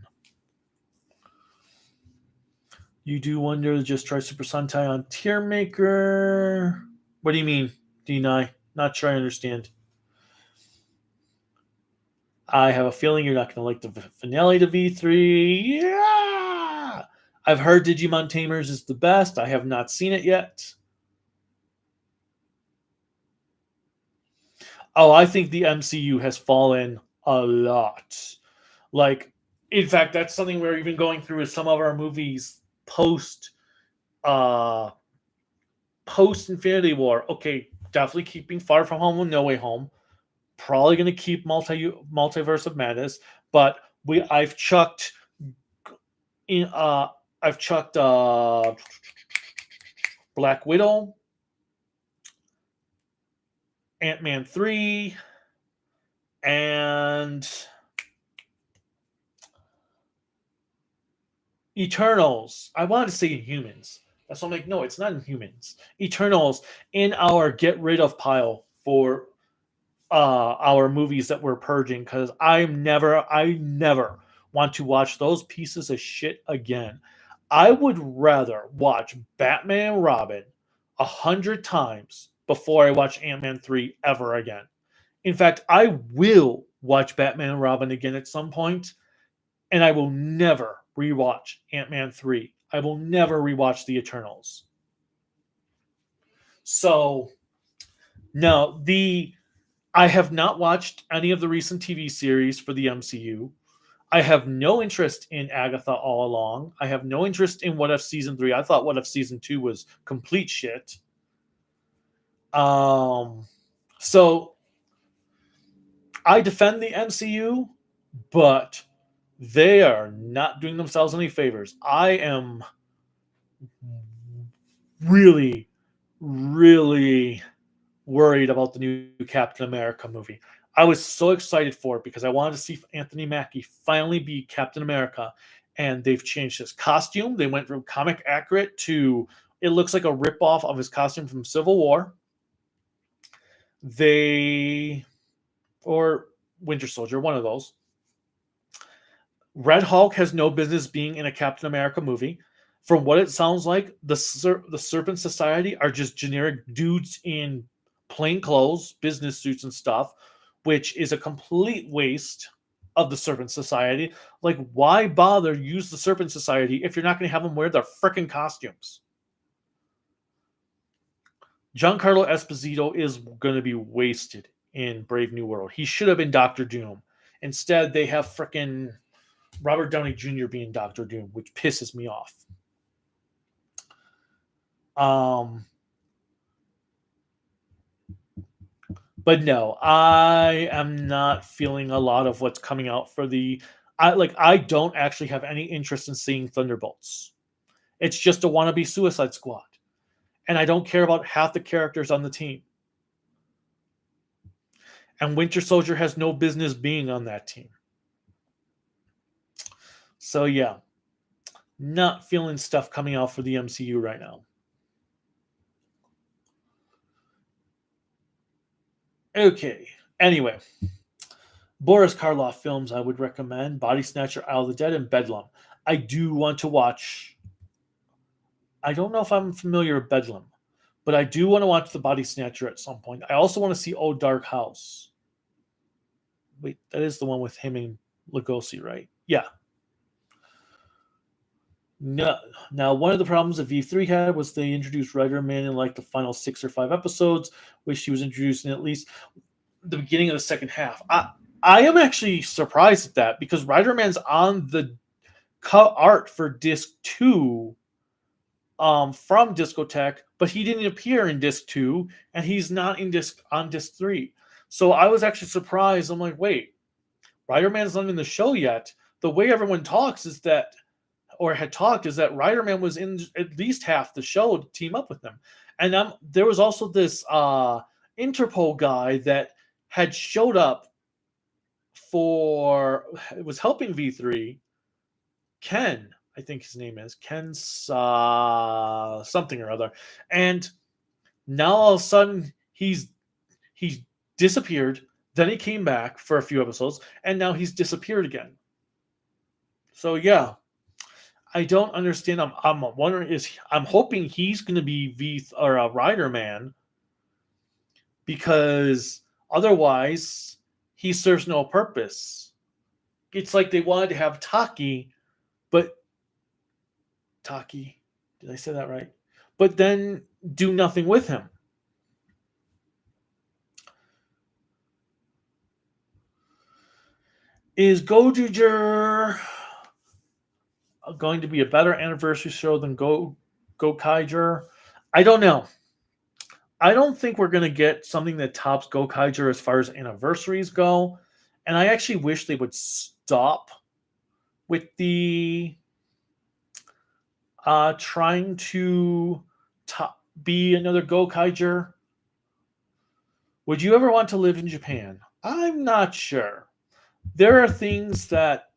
You do wonder, just try Super Sentai on Tier Maker. What do you mean, Deny? Not sure I understand. I have a feeling you're not going to like the finale to V3. Yeah! I've heard Digimon Tamers is the best. I have not seen it yet. Oh, I think the MCU has fallen a lot. Like, in fact, that's something we're even going through with some of our movies post post Infinity War. Okay, definitely keeping Far From Home and No Way Home. Probably going to keep Multiverse of Madness, but I've chucked in I've chucked Black Widow, Ant-Man 3, and Eternals. I wanted to say Inhumans. That's what I'm like, no, it's not Inhumans. Eternals in our get rid of pile for our movies that we're purging, because I never want to watch those pieces of shit again. I would rather watch Batman and Robin 100 times before I watch Ant-Man 3 ever again. In fact, I will watch Batman and Robin again at some point, and I will never rewatch Ant-Man 3. I will never rewatch The Eternals. So, no, I have not watched any of the recent TV series for the MCU. I have no interest in Agatha all along. I have no interest in What If Season 3. I thought What If Season 2 was complete shit. So I defend the MCU, but they are not doing themselves any favors. I am really, really worried about the new Captain America movie. I was so excited for it because I wanted to see Anthony Mackie finally be Captain America, and they've changed his costume. They went from comic accurate to it looks like a ripoff of his costume from Civil War. Or Winter Soldier, one of those. Red Hulk has no business being in a Captain America movie. From what it sounds like, the Serpent Society are just generic dudes in plain clothes, business suits and stuff, which is a complete waste of the Serpent Society. Like, why bother use the Serpent Society if you're not going to have them wear their freaking costumes? Giancarlo Esposito is going to be wasted in Brave New World. He should have been Doctor Doom. Instead, they have freaking Robert Downey Jr. being Doctor Doom, which pisses me off. But no, I am not feeling a lot of what's coming out for I don't actually have any interest in seeing Thunderbolts. It's just a wannabe Suicide Squad. And I don't care about half the characters on the team. And Winter Soldier has no business being on that team. So yeah. Not feeling stuff coming out for the MCU right now. Okay. Anyway, Boris Karloff films I would recommend: Body Snatcher, Isle of the Dead, and Bedlam. I do want to watch. I don't know if I'm familiar with Bedlam, but I do want to watch The Body Snatcher at some point. I also want to see Old Dark House. Wait, that is the one with him and Lugosi, right? Yeah. No. Now, one of the problems that V3 had was they introduced Rider Man in like the final 6 or 5 episodes, which she was introduced in at least the beginning of the second half. I am actually surprised at that because Rider Man's on the art for disc 2 from Discotheque, but he didn't appear in disc 2 and he's not in disc 3. So I was actually surprised. I'm like, wait, Rider Man's not in the show yet. The way everyone talks is that, or had talked, is that Rider Man was in at least half the show to team up with them. And there was also this Interpol guy that had showed up it was helping V3, Ken, I think his name is Ken something or other, and now all of a sudden he's disappeared. Then he came back for a few episodes, and now he's disappeared again. So yeah, I don't understand. I'm wondering I'm hoping he's going to be a Rider Man, because otherwise he serves no purpose. It's like they wanted to have Taki, but did I say that right? But then do nothing with him. Is Gojuger going to be a better anniversary show than Gokaiger? I don't know. I don't think we're going to get something that tops Gokaiger as far as anniversaries go. And I actually wish they would stop with the trying to be another Gokaiger. Would you ever want to live in Japan? I'm not sure. There are things that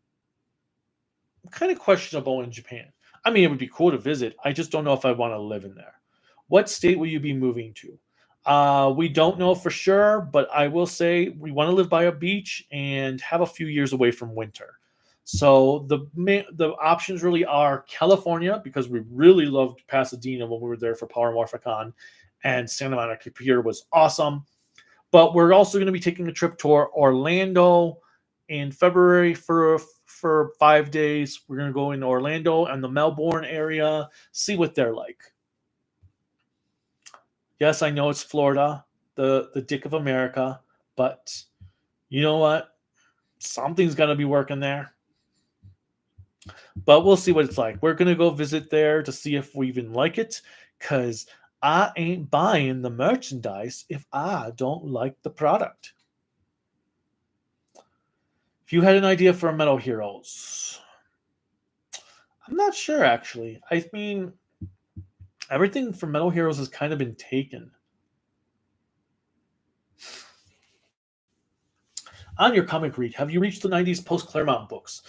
are kind of questionable in Japan. I mean, it would be cool to visit. I just don't know if I want to live in there. What state will you be moving to? We don't know for sure, but I will say we want to live by a beach and have a few years away from winter. So the options really are California, because we really loved Pasadena when we were there for Power Morphicon, and Santa Monica Pier was awesome. But we're also going to be taking a trip to Orlando in February for 5 days. We're going to go in Orlando and the Melbourne area, see what they're like. Yes, I know it's Florida, the dick of America, but you know what? Something's going to be working there. But we'll see what it's like. We're going to go visit there to see if we even like it, because I ain't buying the merchandise if I don't like the product. If you had an idea for Metal Heroes, I'm not sure, actually. I mean, everything for Metal Heroes has kind of been taken. On your comic read, have you reached the 90s post-Claremont books?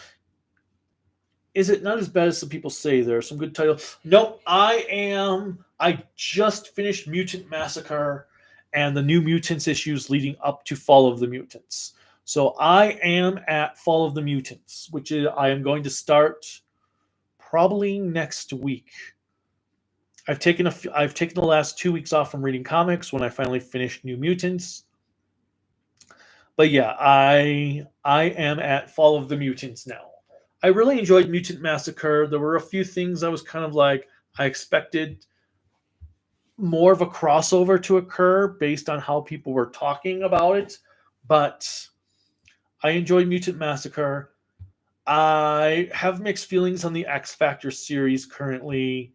Is it not as bad as some people say? There are some good titles. Nope, I just finished Mutant Massacre and the New Mutants issues leading up to Fall of the Mutants. So I am at Fall of the Mutants, which I am going to start probably next week. I've taken the last 2 weeks off from reading comics when I finally finished New Mutants. But yeah, I am at Fall of the Mutants now. I really enjoyed Mutant Massacre. There were a few things I was kind of like, I expected more of a crossover to occur based on how people were talking about it, but I enjoyed Mutant Massacre. I have mixed feelings on the X Factor series currently,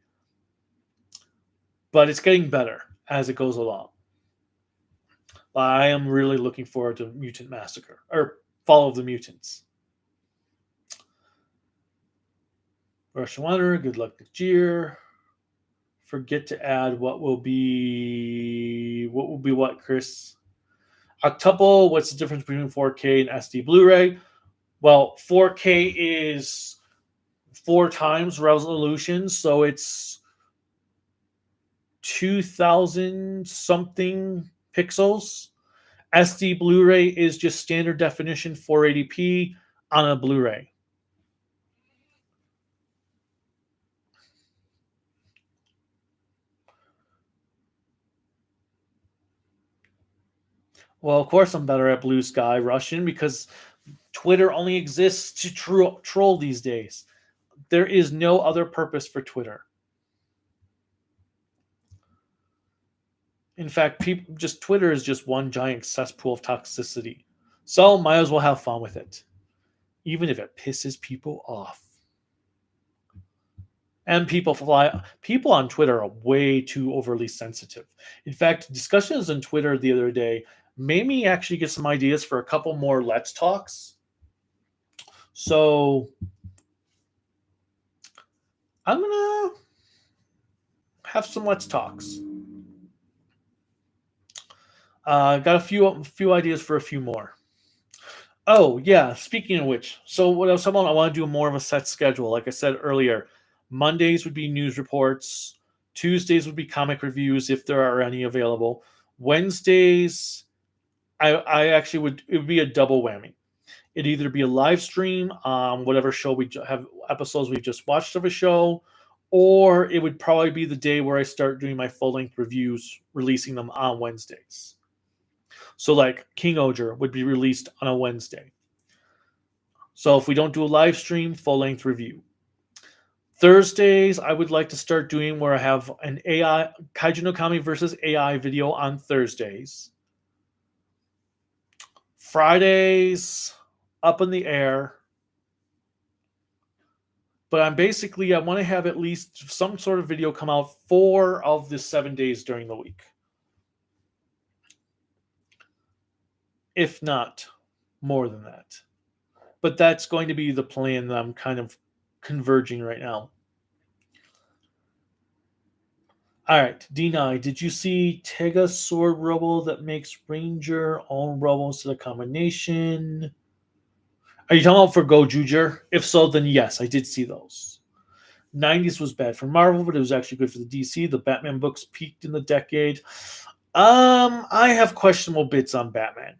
but it's getting better as it goes along. I am really looking forward to Mutant Massacre, or Fall of the Mutants. Russian Wanderer, good luck next year. Forget to add what will be what, Chris? Octuple, what's the difference between 4K and SD Blu-ray? Well, 4K is 4 times resolution, so it's 2000 something pixels. SD Blu-ray is just standard definition 480p on a Blu-ray. Well, of course I'm better at Bluesky Russian because Twitter only exists to troll these days. There is no other purpose for Twitter. In fact, Twitter is just one giant cesspool of toxicity. So might as well have fun with it, even if it pisses people off. And people on Twitter are way too overly sensitive. In fact, discussions on Twitter the other day made me actually get some ideas for a couple more Let's Talks. So I'm gonna have some Let's Talks. Got a few ideas for a few more. Oh yeah, speaking of which, so what else? I want to do more of a set schedule. Like I said earlier, Mondays would be news reports. Tuesdays would be comic reviews if there are any available. Wednesdays, I actually it would be a double whammy. It'd either be a live stream on whatever show we have episodes we've just watched of a show, or it would probably be the day where I start doing my full length reviews, releasing them on Wednesdays. So like King Oger would be released on a Wednesday. So if we don't do a live stream, full length review. Thursdays, I would like to start doing where I have an AI Kaiju no Kami versus AI video on Thursdays. Fridays, up in the air. But I want to have at least some sort of video come out 4 of the 7 days during the week. If not more than that. But that's going to be the plan that I'm kind of converging right now. All right, D9, did you see Tega sword rubble that makes Ranger all rubbles to the combination? Are you talking about for Gojuger? If so, then yes, I did see those. 90s was bad for Marvel, but it was actually good for the DC. The Batman books peaked in the decade. I have questionable bits on Batman.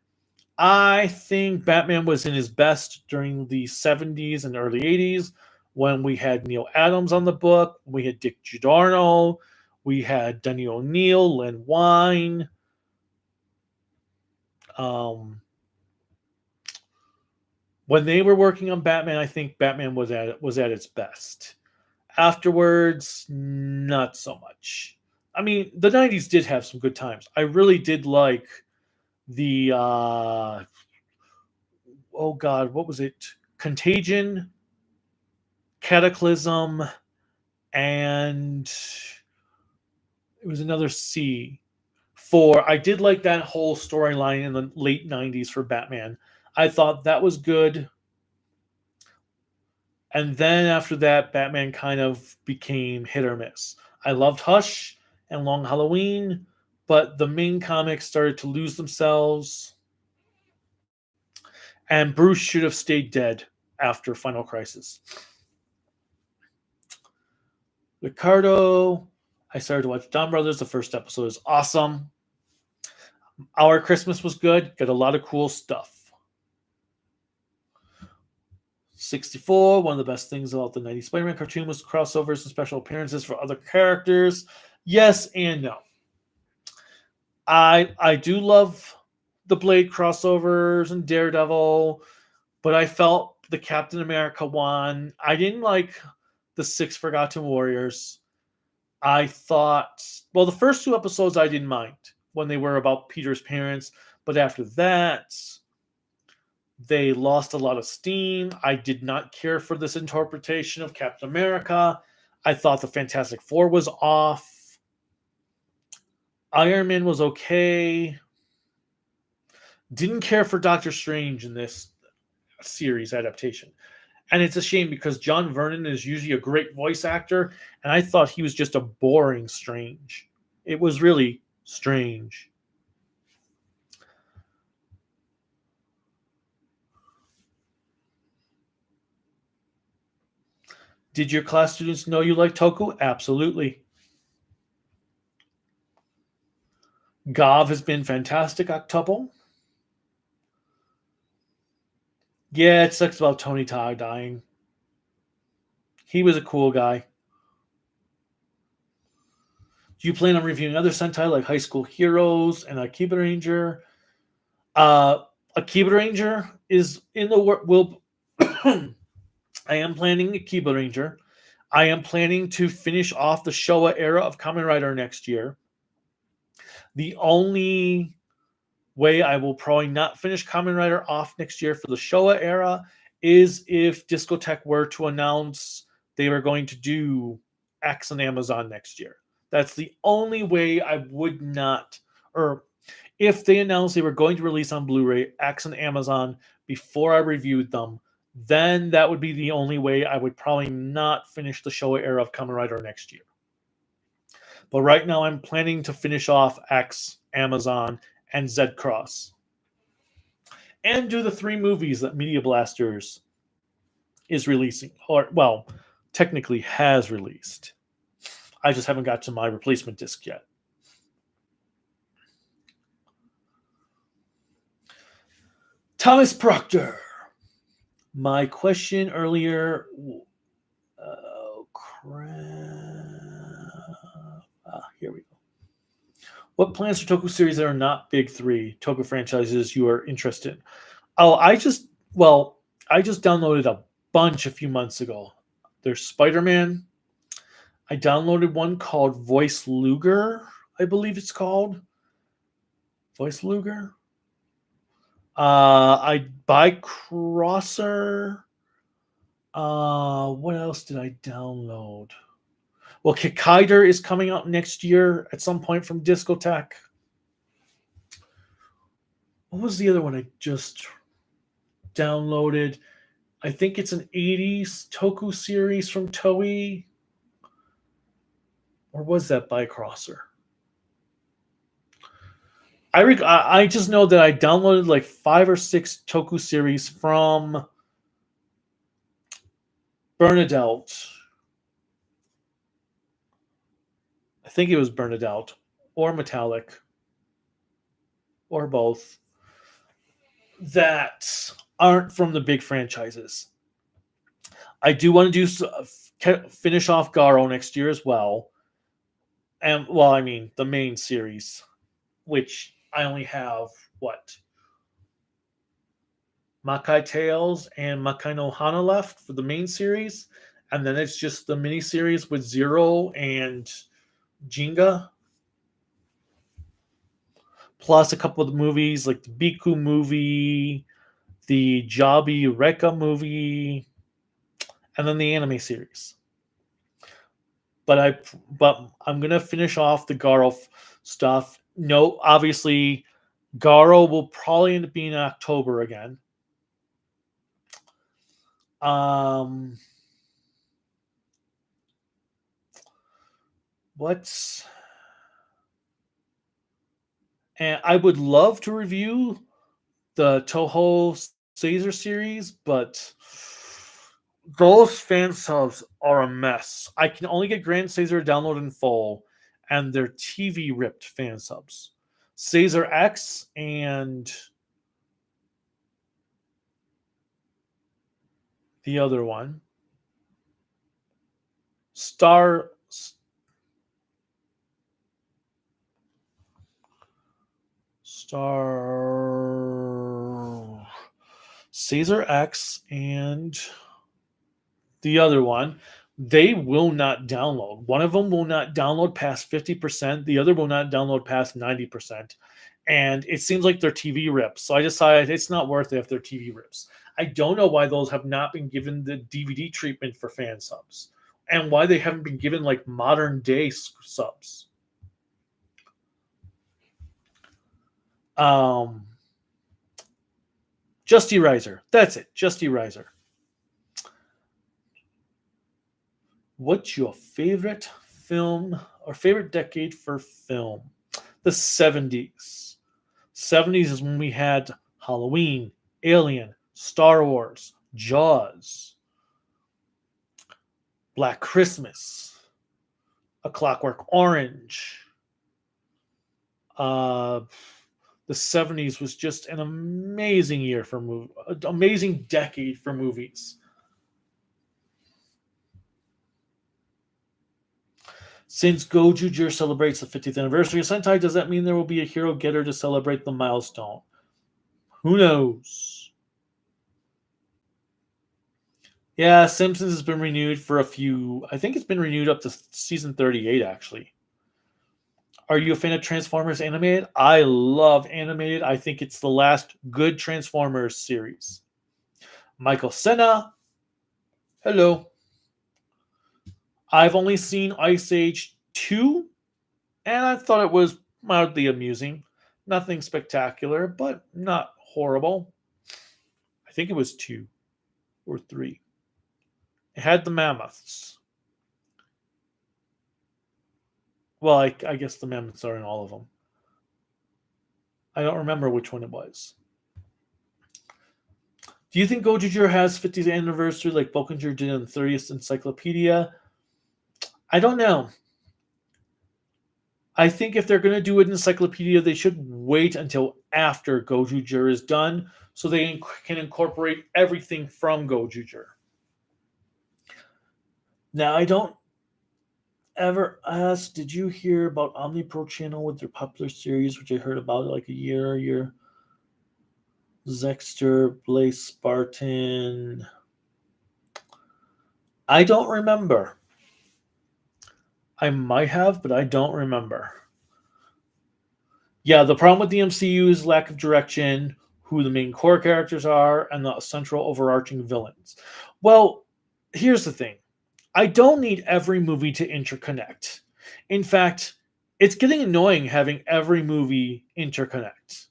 I think Batman was in his best during the 70s and early 80s when we had Neil Adams on the book, we had Dick Giordano, we had Denny O'Neil, Len Wein. When they were working on Batman, I think Batman was at its best. Afterwards, not so much. I mean, the 90s did have some good times. I really did like the oh god, what was it? Contagion, Cataclysm, and it was another C. I did like that whole storyline in the late 90s for Batman. I thought that was good. And then after that, Batman kind of became hit or miss. I loved Hush and Long Halloween, but the main comics started to lose themselves. And Bruce should have stayed dead after Final Crisis. Ricardo, I started to watch Don Brothers. The first episode is awesome. Our Christmas was good. Got a lot of cool stuff. 64, one of the best things about the 90s Spider-Man cartoon was crossovers and special appearances for other characters. Yes and no. I do love the Blade crossovers and Daredevil, but I felt the Captain America one. I didn't like the 6 Forgotten Warriors. I thought, well, the first 2 episodes I didn't mind when they were about Peter's parents, but after that, they lost a lot of steam. I did not care for this interpretation of Captain America. I thought the Fantastic Four was off. Iron Man was okay. Didn't care for Doctor Strange in this series adaptation. And it's a shame because John Vernon is usually a great voice actor, and I thought he was just a boring Strange. It was really strange. Did your class students know you like Toku? Absolutely. Gav has been fantastic, Octuple. Yeah, it sucks about Tony Todd dying. He was a cool guy. Do you plan on reviewing other Sentai like High School Heroes and Akiba Ranger? Uh, Akiba Ranger is in the work. Will I am planning Akiba Ranger. I am planning to finish off the Showa era of Kamen Rider next year. The only way I will probably not finish Kamen Rider off next year for the Showa era is if Discotech were to announce they were going to do X on Amazon next year. That's the only way I would not, or if they announced they were going to release on Blu-ray X on Amazon before I reviewed them, then that would be the only way I would probably not finish the Showa era of Kamen Rider next year. But right now I'm planning to finish off X, Amazon, and Z Cross. And do the 3 movies that Media Blasters is releasing. Or, well, technically has released. I just haven't got to my replacement disc yet. Thomas Proctor. My question earlier. Oh, crap. Here we go. What plans for Toku series that are not big 3 Toku franchises you are interested in? Oh, I just downloaded a bunch a few months ago. There's Spider-Man. I downloaded one called Voice Luger, I believe it's called. Voice Luger. I buy Crosser. What else did I download? Well, Kikaider is coming out next year at some point from Discotech. What was the other one I just downloaded? I think it's an 80s Toku series from Toei. Or was that by Crosser? I just know that I downloaded like 5 or 6 Toku series from Bernadette. I think it was Bernadette or Metallic or both that aren't from the big franchises. I do want to finish off Garo next year as well. And well, I mean the main series, which I only have Makai Tales and Makai no Hana left for the main series, and then it's just the mini series with Zero and Jinga, plus a couple of the movies like the Biku movie, the Jabi Reka movie, and then the anime series. But I'm gonna finish off the Garo stuff. No, obviously, Garo will probably end up being in October again. What's and I would love to review the Toho Caesar series, but those fan subs are a mess. I can only get Grand Caesar download in full, and they're TV ripped fan subs. Caesar X and the other one, Star Caesar X and the other one, they will not download. One of them will not download past 50%. The other will not download past 90%. And it seems like they're TV rips. So I decided it's not worth it if they're TV rips. I don't know why those have not been given the DVD treatment for fan subs and why they haven't been given like modern day subs. Justy Riser. That's it. Justy Riser. What's your favorite film or favorite decade for film? The 70s. 70s is when we had Halloween, Alien, Star Wars, Jaws. Black Christmas, A Clockwork Orange. Uh, the 70s was just an amazing year for an amazing decade for movies. Since Gojuger celebrates the 50th anniversary of Sentai, does that mean there will be a Hero Getter to celebrate the milestone? Who knows? Yeah, Simpsons has been renewed for a few. I think it's been renewed up to season 38, actually. Are you a fan of Transformers animated? I love animated. I think it's the last good Transformers series. Michael Senna. Hello. I've only seen Ice Age 2, and I thought it was mildly amusing. Nothing spectacular, but not horrible. I think it was 2 or 3. It had the mammoths. Well, I guess the mammoths are in all of them. I don't remember which one it was. Do you think Gojuger has 50th anniversary like Bokunger did in the 30th Encyclopedia? I don't know. I think if they're going to do an encyclopedia, they should wait until after Gojuger is done so they can incorporate everything from Gojuger. Now, I don't ever ask, did you hear about OmniPro Channel with their popular series, which I heard about like a year? Zexter, Blaze Spartan. I don't remember. I might have, but I don't remember. Yeah, the problem with the MCU is lack of direction, who the main core characters are, and the central overarching villains. Well, here's the thing. I don't need every movie to interconnect. In fact, it's getting annoying having every movie interconnect.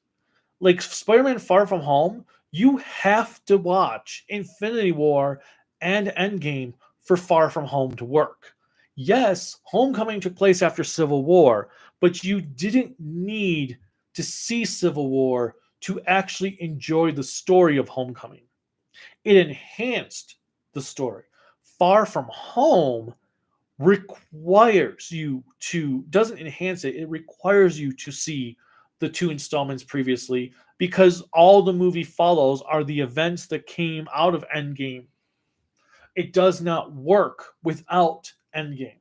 Like Spider-Man Far From Home, you have to watch Infinity War and Endgame for Far From Home to work. Yes, Homecoming took place after Civil War, but you didn't need to see Civil War to actually enjoy the story of Homecoming. It enhanced the story. Far From Home requires you to doesn't enhance it, it requires you to see the two installments previously because all the movie follows are the events that came out of Endgame. It does not work without Endgame.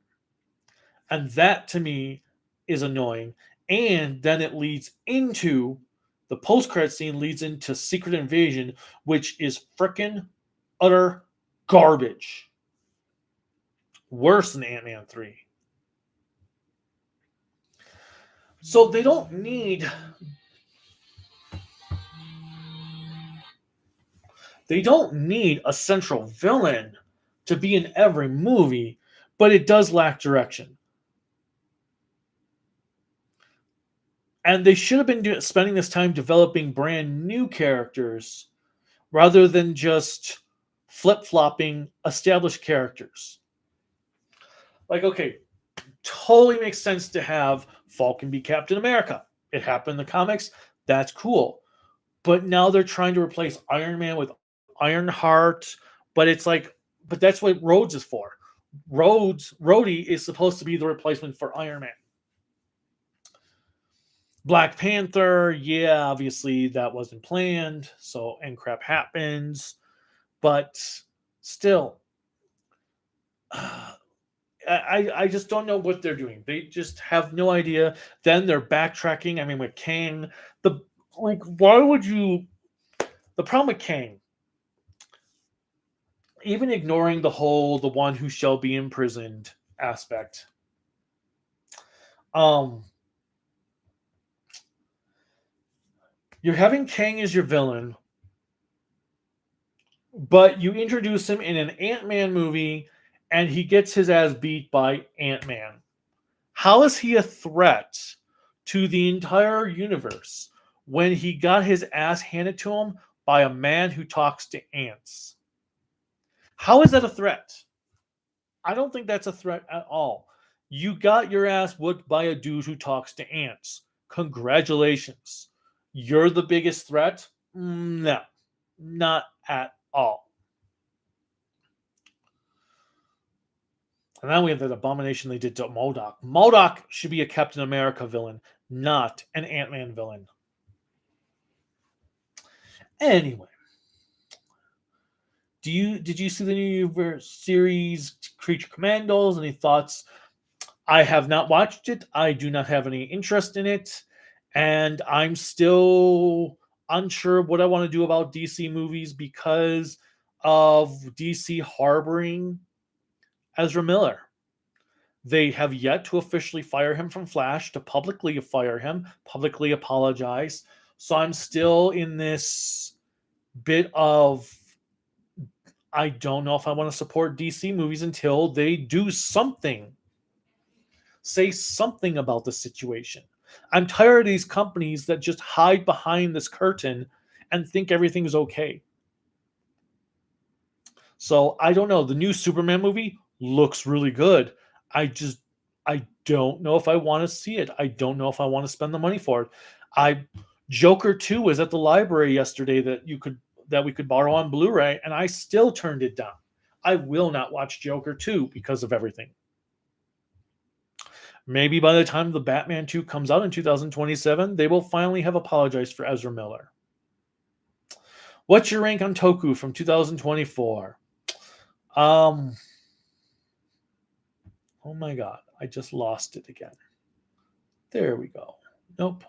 And that to me is annoying. And then it leads into the post-credit scene leads into Secret Invasion, which is frickin' utter garbage. Worse than Ant-Man 3. So they don't need a central villain to be in every movie, but it does lack direction. And they should have been spending this time developing brand new characters rather than just flip-flopping established characters. Like, okay, totally makes sense to have Falcon be Captain America. It happened in the comics. That's cool. But now they're trying to replace Iron Man with Ironheart. But it's like, but that's what Rhodes is for. Rhodey is supposed to be the replacement for Iron Man. Black Panther, yeah, obviously that wasn't planned. So, and crap happens. But still, I just don't know what they're doing. They just have no idea. Then they're backtracking. I mean, with Kang, why would you? The problem with Kang, even ignoring the one who shall be imprisoned aspect, you're having Kang as your villain, but you introduce him in an Ant-Man movie, and he gets his ass beat by Ant-Man. How is he a threat to the entire universe when he got his ass handed to him by a man who talks to ants? How is that a threat? I don't think that's a threat at all. You got your ass whooped by a dude who talks to ants. Congratulations. You're the biggest threat? No, not at all. And then we have that abomination they did to MODOK. MODOK should be a Captain America villain, not an Ant-Man villain. Anyway, did you see the new series Creature Commandos? Any thoughts? I have not watched it. I do not have any interest in it, and I'm still unsure what I want to do about DC movies because of DC harboring Ezra Miller. They have yet to officially fire him from Flash, to publicly fire him, publicly apologize. So I'm still in this bit of I don't know if I want to support DC movies until they do something. Say something about the situation. I'm tired of these companies that just hide behind this curtain and think everything is okay. So I don't know. The new Superman movie looks really good. I don't know if I want to see it. I don't know if I want to spend the money for it. I Joker 2 was at the library yesterday that we could borrow on Blu-ray, and I still turned it down. I will not watch Joker 2 because of everything. Maybe by the time the Batman 2 comes out in 2027, they will finally have apologized for Ezra Miller. What's your rank on Toku from 2024? Oh my god, I just lost it again. There we go. Nope.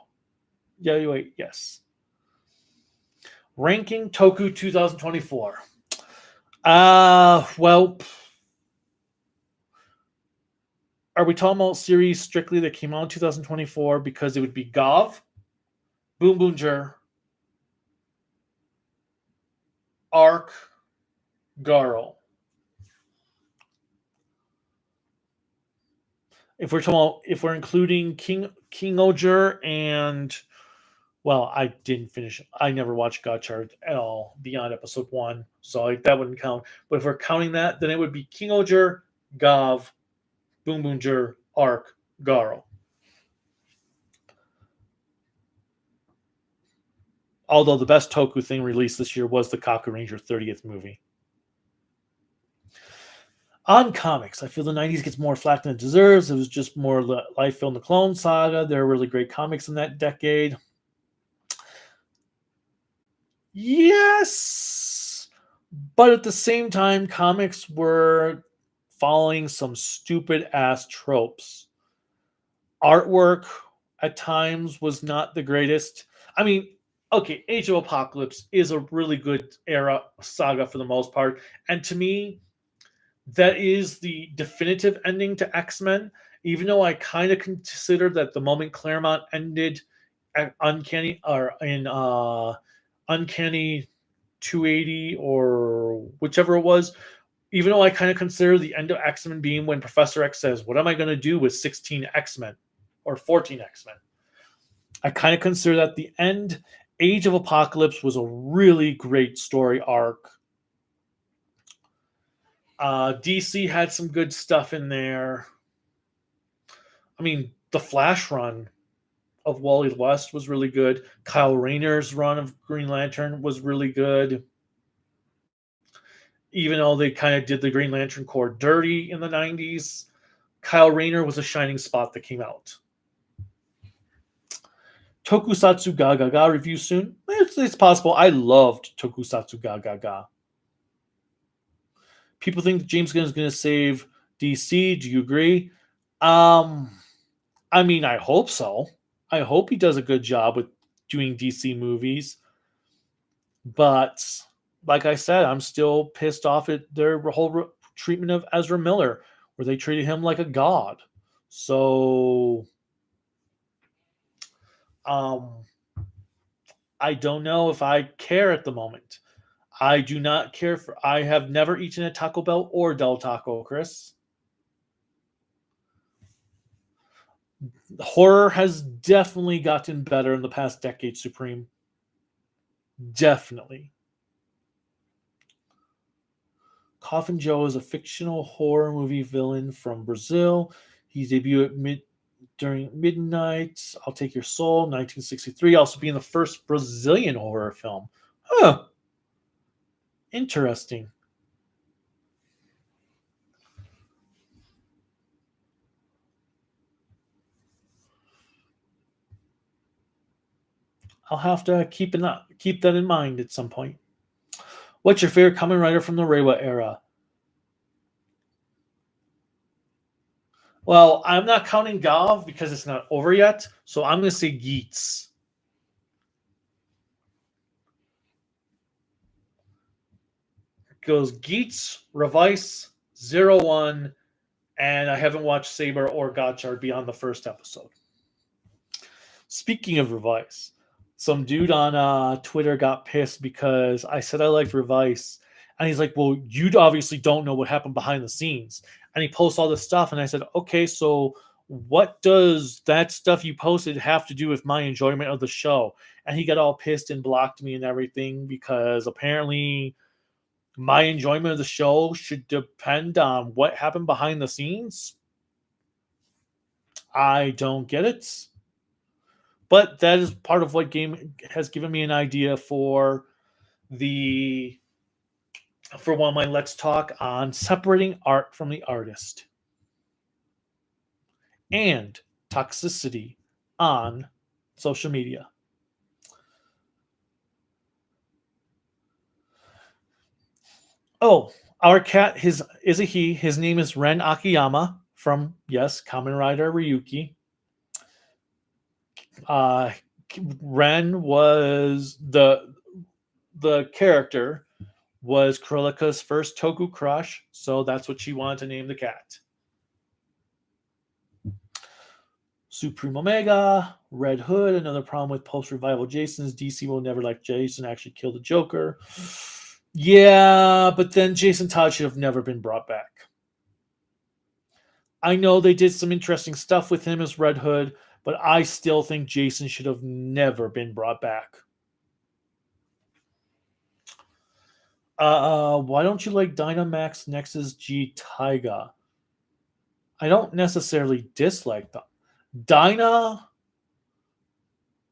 Yeah, wait, yes. Ranking Toku 2024. Well, are we talking about series strictly that came out in 2024? Because it would be Gov, Boom Boomjer, Arc, Garo. If we're including King Oger and I didn't finish. I never watched Gotchard at all beyond episode 1, so that wouldn't count. But if we're counting that, then it would be King Oger, Gov, Boom Boomjer, Arc, Garo. Although the best Toku thing released this year was the Kaku Ranger 30th movie. On comics, I feel the 90s gets more flack than it deserves. It was just more Life Film the Clone Saga. There are really great comics in that decade. Yes, but at the same time, comics were following some stupid ass tropes. Artwork at times was not the greatest. I mean, okay, Age of Apocalypse is a really good era saga for the most part, and to me, that is the definitive ending to X-Men. Even though I kind of consider that the moment Claremont ended at Uncanny 280 or whichever it was, even though I kind of consider the end of X-Men being when Professor X says, "What am I going to do with 16 X-Men or 14 X-Men?" I kind of consider that the end. Age of Apocalypse was a really great story arc. DC had some good stuff in there. I mean, the Flash run of Wally West was really good. Kyle Rayner's run of Green Lantern was really good. Even though they kind of did the Green Lantern Corps dirty in the 90s, Kyle Rayner was a shining spot that came out. Tokusatsu Ga Ga Ga review soon? It's possible. I loved Tokusatsu Ga Ga Ga. People think James Gunn is going to save DC. Do you agree? I mean, I hope so. I hope he does a good job with doing DC movies. But like I said, I'm still pissed off at their whole treatment of Ezra Miller, where they treated him like a god. So, I don't know if I care at the moment. I do not care for. I have never eaten at Taco Bell or Del Taco, Chris. Horror has definitely gotten better in the past decade, Supreme. Definitely. Coffin Joe is a fictional horror movie villain from Brazil. He debuted during Midnight, I'll Take Your Soul, 1963, also being the first Brazilian horror film. Huh. Interesting. I'll have to keep that in mind at some point. What's your favorite Kamen Rider from the Reiwa era? Well, I'm not counting Gav because it's not over yet, so I'm going to say Geets. It goes Geets, Revice, 01, and I haven't watched Saber or Gotchard beyond the first episode. Speaking of Revice, some dude on Twitter got pissed because I said I liked Revice. And he's like, well, you obviously don't know what happened behind the scenes. And he posts all this stuff. And I said, okay, so what does that stuff you posted have to do with my enjoyment of the show? And he got all pissed and blocked me and everything because apparently my enjoyment of the show should depend on what happened behind the scenes. I don't get it. But that is part of what game has given me an idea for the for one of my Let's Talk on separating art from the artist and toxicity on social media. Oh, our cat is a he. His name is Ren Akiyama from, yes, Kamen Rider Ryuki. Uh, Ren was the character was Kurilica's first Toku crush, so that's what she wanted to name the cat. Supreme Omega, Red Hood, another problem with post-revival Jason's DC will never let Jason actually kill the Joker. Yeah, but then Jason Todd should have never been brought back. I know they did some interesting stuff with him as Red Hood, but I still think Jason should have never been brought back. Why don't you like Dynamax Nexus G Taiga? I don't necessarily dislike them. Dyna,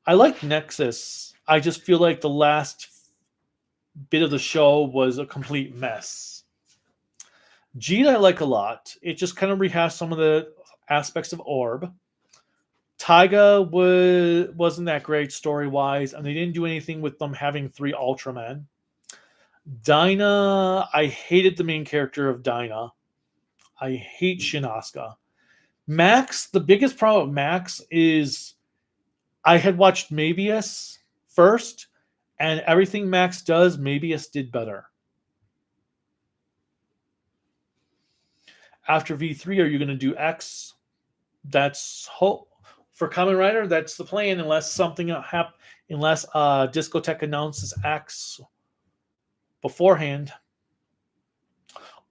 I like Nexus. I just feel like the last bit of the show was a complete mess. Jeet I like a lot. It just kind of rehashed some of the aspects of Orb. Taiga wasn't that great story wise, and they didn't do anything with them having 3 Ultramen. Dyna, I hated the main character of Dyna. I hate Shinosuka. Max, the biggest problem with Max is I had watched Mabius first, and everything Max does, Mabius did better. After V3, are you going to do X? That's hope for Kamen Rider. That's the plan, unless something happens. Unless Discotech announces X beforehand,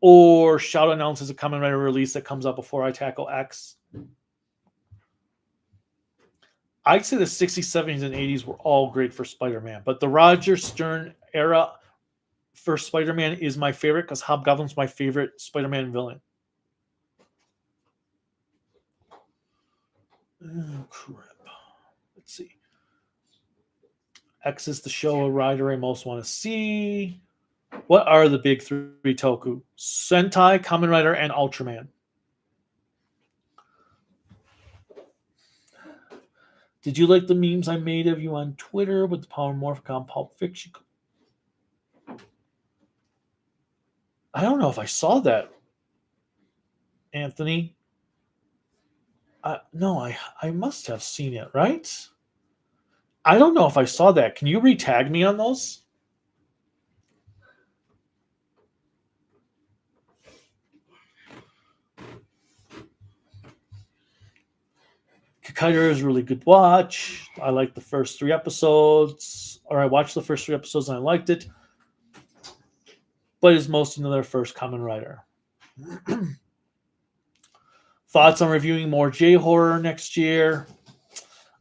or Shout announces a Kamen Rider release that comes out before I tackle X. I'd say the 60s, 70s, and 80s were all great for Spider-Man, but the Roger Stern era for Spider-Man is my favorite because Hobgoblin's my favorite Spider-Man villain. Oh, crap. Let's see. X is the show rider I most want to see. What are the big 3 Toku? Sentai, Kamen Rider, and Ultraman. Did you like the memes I made of you on Twitter with the Power Morphicon Pulp Fiction? I don't know if I saw that, Anthony. No, I must have seen it, right? I don't know if I saw that. Can you re-tag me on those? Kaiju is a really good watch. I liked the first 3 episodes, or I watched the first 3 episodes and I liked it. But it's most another first Kamen Rider. Thoughts on reviewing more J-horror next year?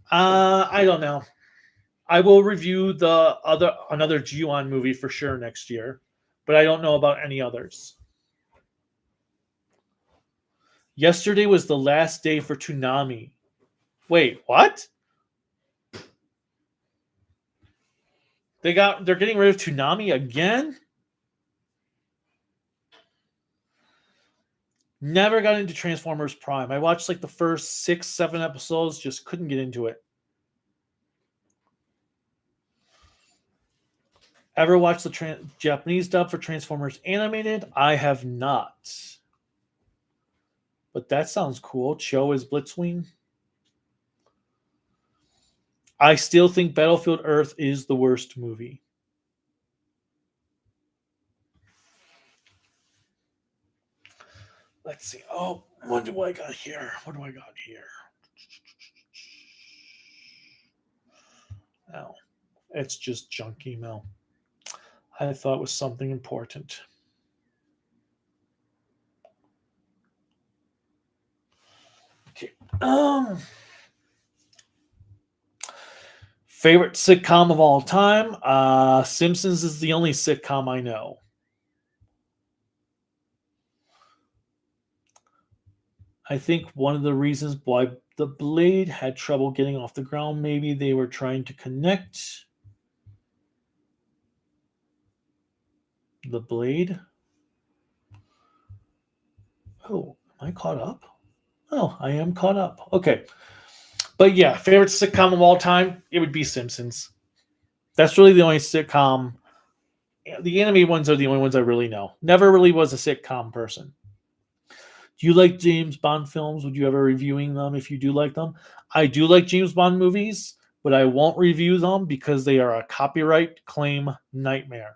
I don't know. I will review another Ju-on movie for sure next year, but I don't know about any others. Yesterday was the last day for Toonami. Wait, what? They're getting rid of Toonami again? Never got into Transformers Prime. I watched like the first 6, 7 episodes, just couldn't get into it. Ever watched the Japanese dub for Transformers Animated? I have not. But that sounds cool. Cho is Blitzwing. I still think Battlefield Earth is the worst movie. Let's see. Oh, what do I got here? What do I got here? Oh, it's just junk email. I thought it was something important. Okay. Favorite sitcom of all time? Simpsons is the only sitcom I know. I think one of the reasons why the Blade had trouble getting off the ground, maybe they were trying to connect the Blade. Oh, am I caught up? Oh, I am caught up. Okay. But yeah, favorite sitcom of all time, it would be Simpsons. That's really the only sitcom. The animated ones are the only ones I really know. Never really was a sitcom person. Do you like James Bond films? Would you ever reviewing them if you do like them? I do like James Bond movies, but I won't review them because they are a copyright claim nightmare.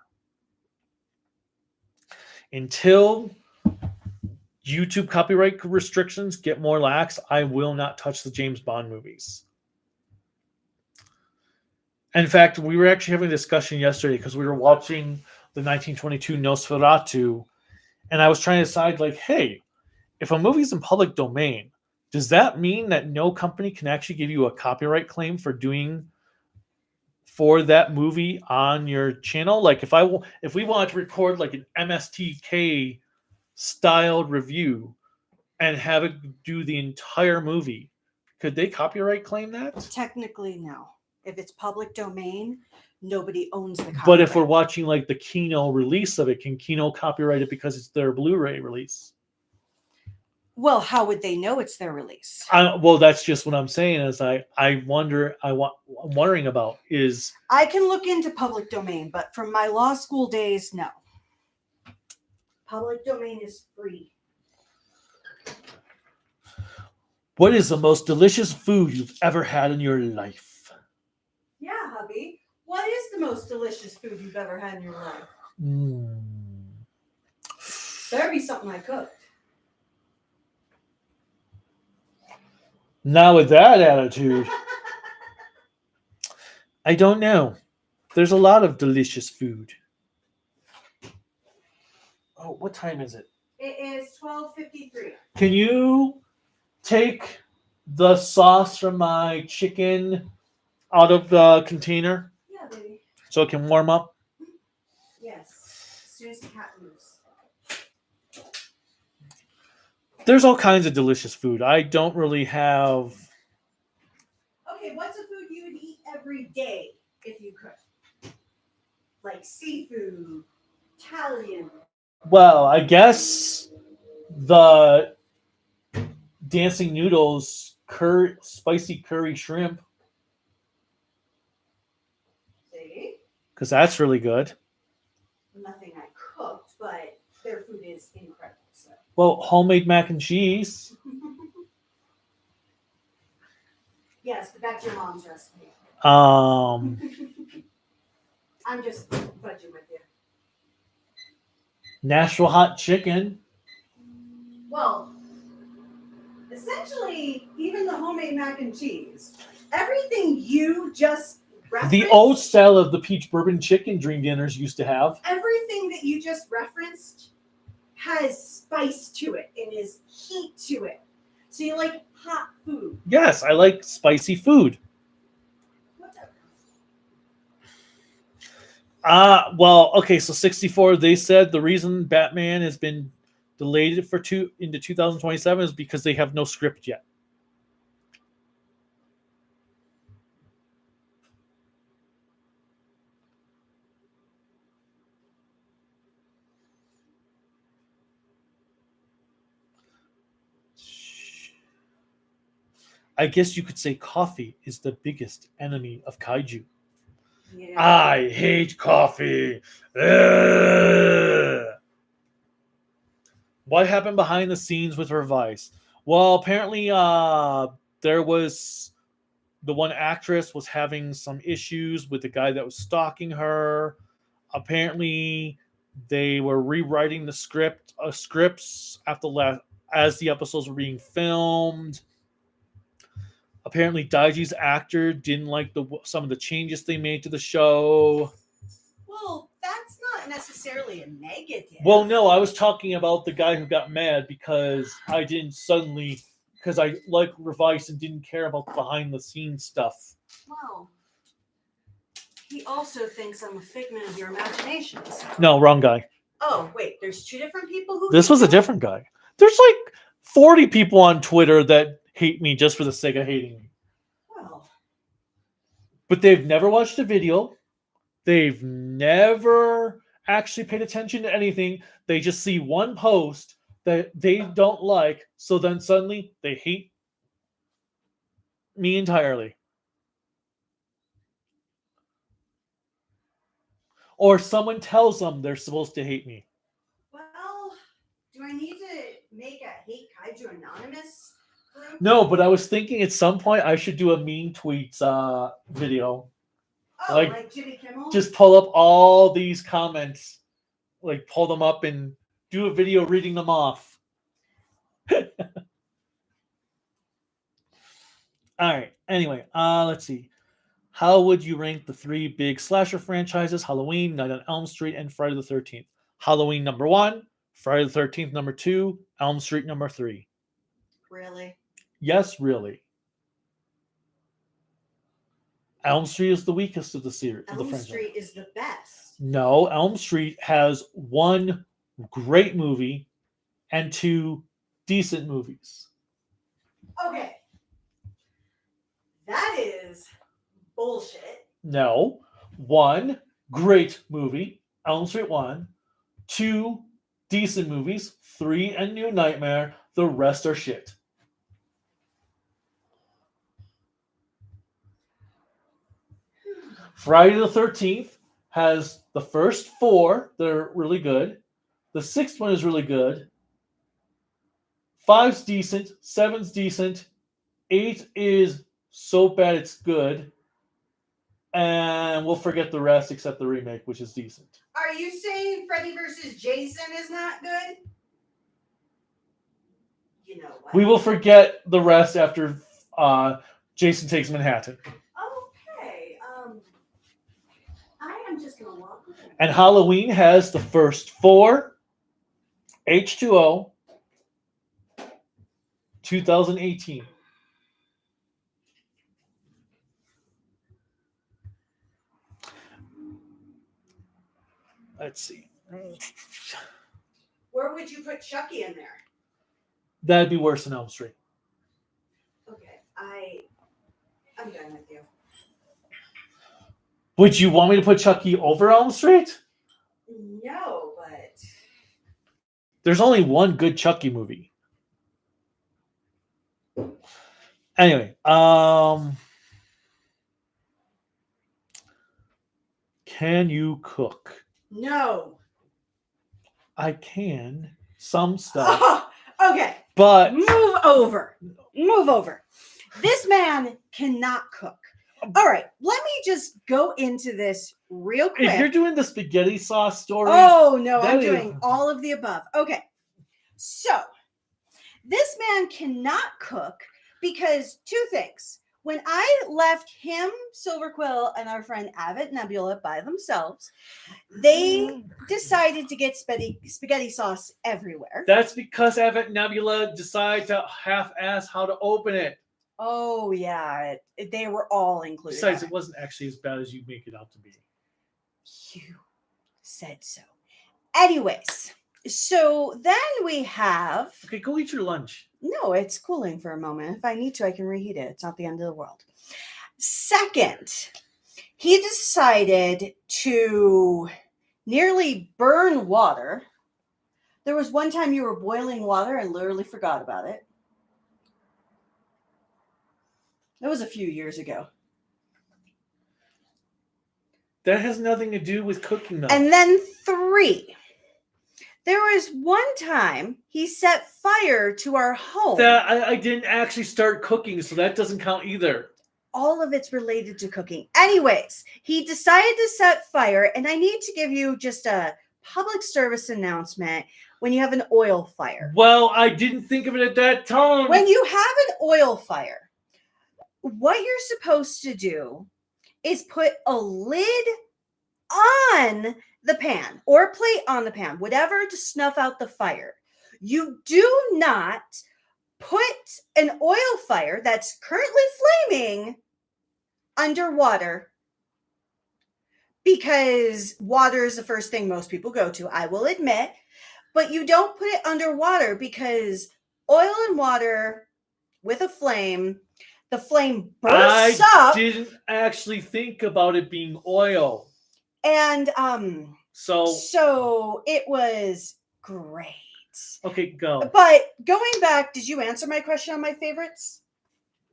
Until YouTube copyright restrictions get more lax, I will not touch the James Bond movies. In fact, we were actually having a discussion yesterday because we were watching the 1922 Nosferatu, and I was trying to decide, like, hey, if a movie's in public domain, does that mean that no company can actually give you a copyright claim for doing for that movie on your channel? Like, if we wanted to record like an MSTK styled review and have it do the entire movie, could they copyright claim that? Technically, no. If it's public domain, nobody owns the copyright. But if we're watching like the Kino release of it, can Kino copyright it because it's their Blu-ray release? Well, how would they know it's their release? Well, that's just what I'm saying. Is I'm wondering about is I can look into public domain, but from my law school days, no. Public domain is free. what is the most delicious food you've ever had in your life? Yeah, hubby. What is the most delicious food you've ever had in your life? Better be something I cooked. Now with that attitude, I don't know. There's a lot of delicious food. Oh, what time is it? It is 12:53. Can you take the sauce from my chicken out of the container Yeah, baby. so it can warm up? Yes. As soon as the cat moves. There's all kinds of delicious food. I don't really have. Okay, what's a food you would eat every day if you could? Like seafood, Italian. Well, I guess the dancing noodles, spicy curry shrimp, See? because that's really good. Nothing I cooked, but their food is incredible. So. Well, homemade mac and cheese. Yes, but that's your mom's recipe. Um, I'm just fudging with you. Nashville hot chicken. Well, essentially, even the homemade mac and cheese, everything you just referenced. The old style of the peach bourbon chicken dream dinners used to have. Everything that you just referenced has spice to it and is heat to it. So you like hot food. Yes, I like spicy food. Whatever. Well, okay, so 64, they said the reason Batman has been delayed into 2027 is because they have no script yet. I guess you could say coffee is the biggest enemy of kaiju. Yeah. I hate coffee. Ugh. What happened behind the scenes with Revice? Well, apparently, there was the one actress was having some issues with the guy that was stalking her. Apparently, they were rewriting the scripts as the episodes were being filmed. Apparently, Daiji's actor didn't like some of the changes they made to the show. Well, that's not necessarily a negative. Well, no, I was talking about the guy who got mad because I like Revice and didn't care about the behind the scenes stuff. Well, he also thinks I'm a figment of your imagination. So. No, wrong guy. Oh, wait, there's two different people who. This was a different guy. There's like 40 people on Twitter that hate me just for the sake of hating me. Well. But they've never watched a video. They've never actually paid attention to anything. They just see one post that they don't like, so then suddenly they hate me entirely. Or someone tells them they're supposed to hate me. Well, do I need to make a Hate Kaiju Anonymous group? No, but I was thinking at some point I should do a mean tweets video. Oh, like Jimmy Kimmel? Just pull up all these comments, like pull them up and do a video reading them off. All right. Anyway, let's see. How would you rank the three big slasher franchises: Halloween, Night on Elm Street, and Friday the 13th? Halloween number 1, Friday the 13th number 2, Elm Street number 3. Really? Yes, really. Elm Street is the weakest of the series. Elm Street is the best. No, Elm Street has one great movie and 2 decent movies. Okay. That is bullshit. No, 1 great movie, Elm Street 1, 2 decent movies, 3 and New Nightmare, the rest are shit. Friday the 13th has the first 4 that are really good. The 6th one is really good. 5's decent. 7's decent. 8 is so bad it's good. And we'll forget the rest except the remake, which is decent. Are you saying Freddy vs. Jason is not good? You know what? We will forget the rest after Jason Takes Manhattan. Okay. I am just going to walk with you. And Halloween has the first 4, H2O, 2018. Let's see. Where would you put Chucky in there? That'd be worse than Elm Street. Okay, I'm done with you. Would you want me to put Chucky over Elm Street? No, but there's only one good Chucky movie. Anyway, can you cook? No. I can. Some stuff. Oh, okay. But move over. This man cannot cook. All right, let me just go into this real quick. If you're doing the spaghetti sauce story. Oh, no, I'm doing all of the above. Okay. So, this man cannot cook because 2 things. When I left him, Silver Quill, and our friend Abbott Nebula by themselves, they decided to get spaghetti sauce everywhere. That's because Abbott Nebula decided to half-ass how to open it. Oh, yeah. They were all included. Besides, it wasn't actually as bad as you make it out to be. You said so. Anyways, so then we have... Okay, go eat your lunch. No, it's cooling for a moment. If I need to, I can reheat it. It's not the end of the world. Second, he decided to nearly burn water. There was one time you were boiling water and literally forgot about it. It was a few years ago. That has nothing to do with cooking, though. And then 3. There was one time he set fire to our home. That I didn't actually start cooking, so that doesn't count either. All of it's related to cooking. Anyways, he decided to set fire, and I need to give you just a public service announcement when you have an oil fire. Well, I didn't think of it at that time. When you have an oil fire, what you're supposed to do is put a lid on the pan or a plate on the pan, whatever, to snuff out the fire. You do not put an oil fire that's currently flaming underwater, because water is the first thing most people go to, I will admit, but you don't put it underwater because oil and water with a flame, the flame bursts up. I didn't actually think about it being oil. And so it was great. Okay, go. But going back, did you answer my question on my favorites?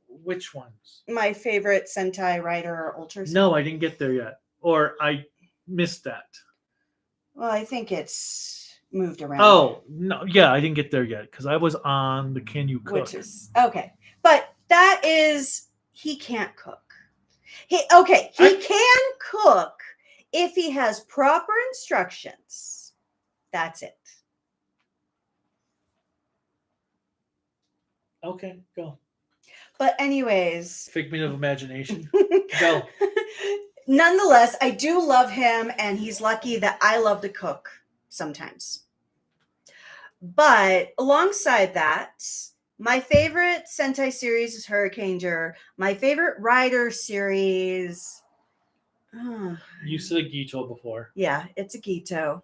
Which ones? My favorite Sentai Rider or Ultra? No, I didn't get there yet. Or I missed that. Well, I think it's moved around. Oh, no. Yeah, I didn't get there yet because I was on the Can You Cook? Which is, okay. But that is, he can't cook. He can cook if he has proper instructions. That's it. Okay, go. But anyways. Figment of imagination. Go. Nonetheless, I do love him, and he's lucky that I love to cook sometimes. But alongside that, my favorite Sentai series is Hurricaneger. My favorite Rider series... You said a Gito before. Yeah, it's a Gito.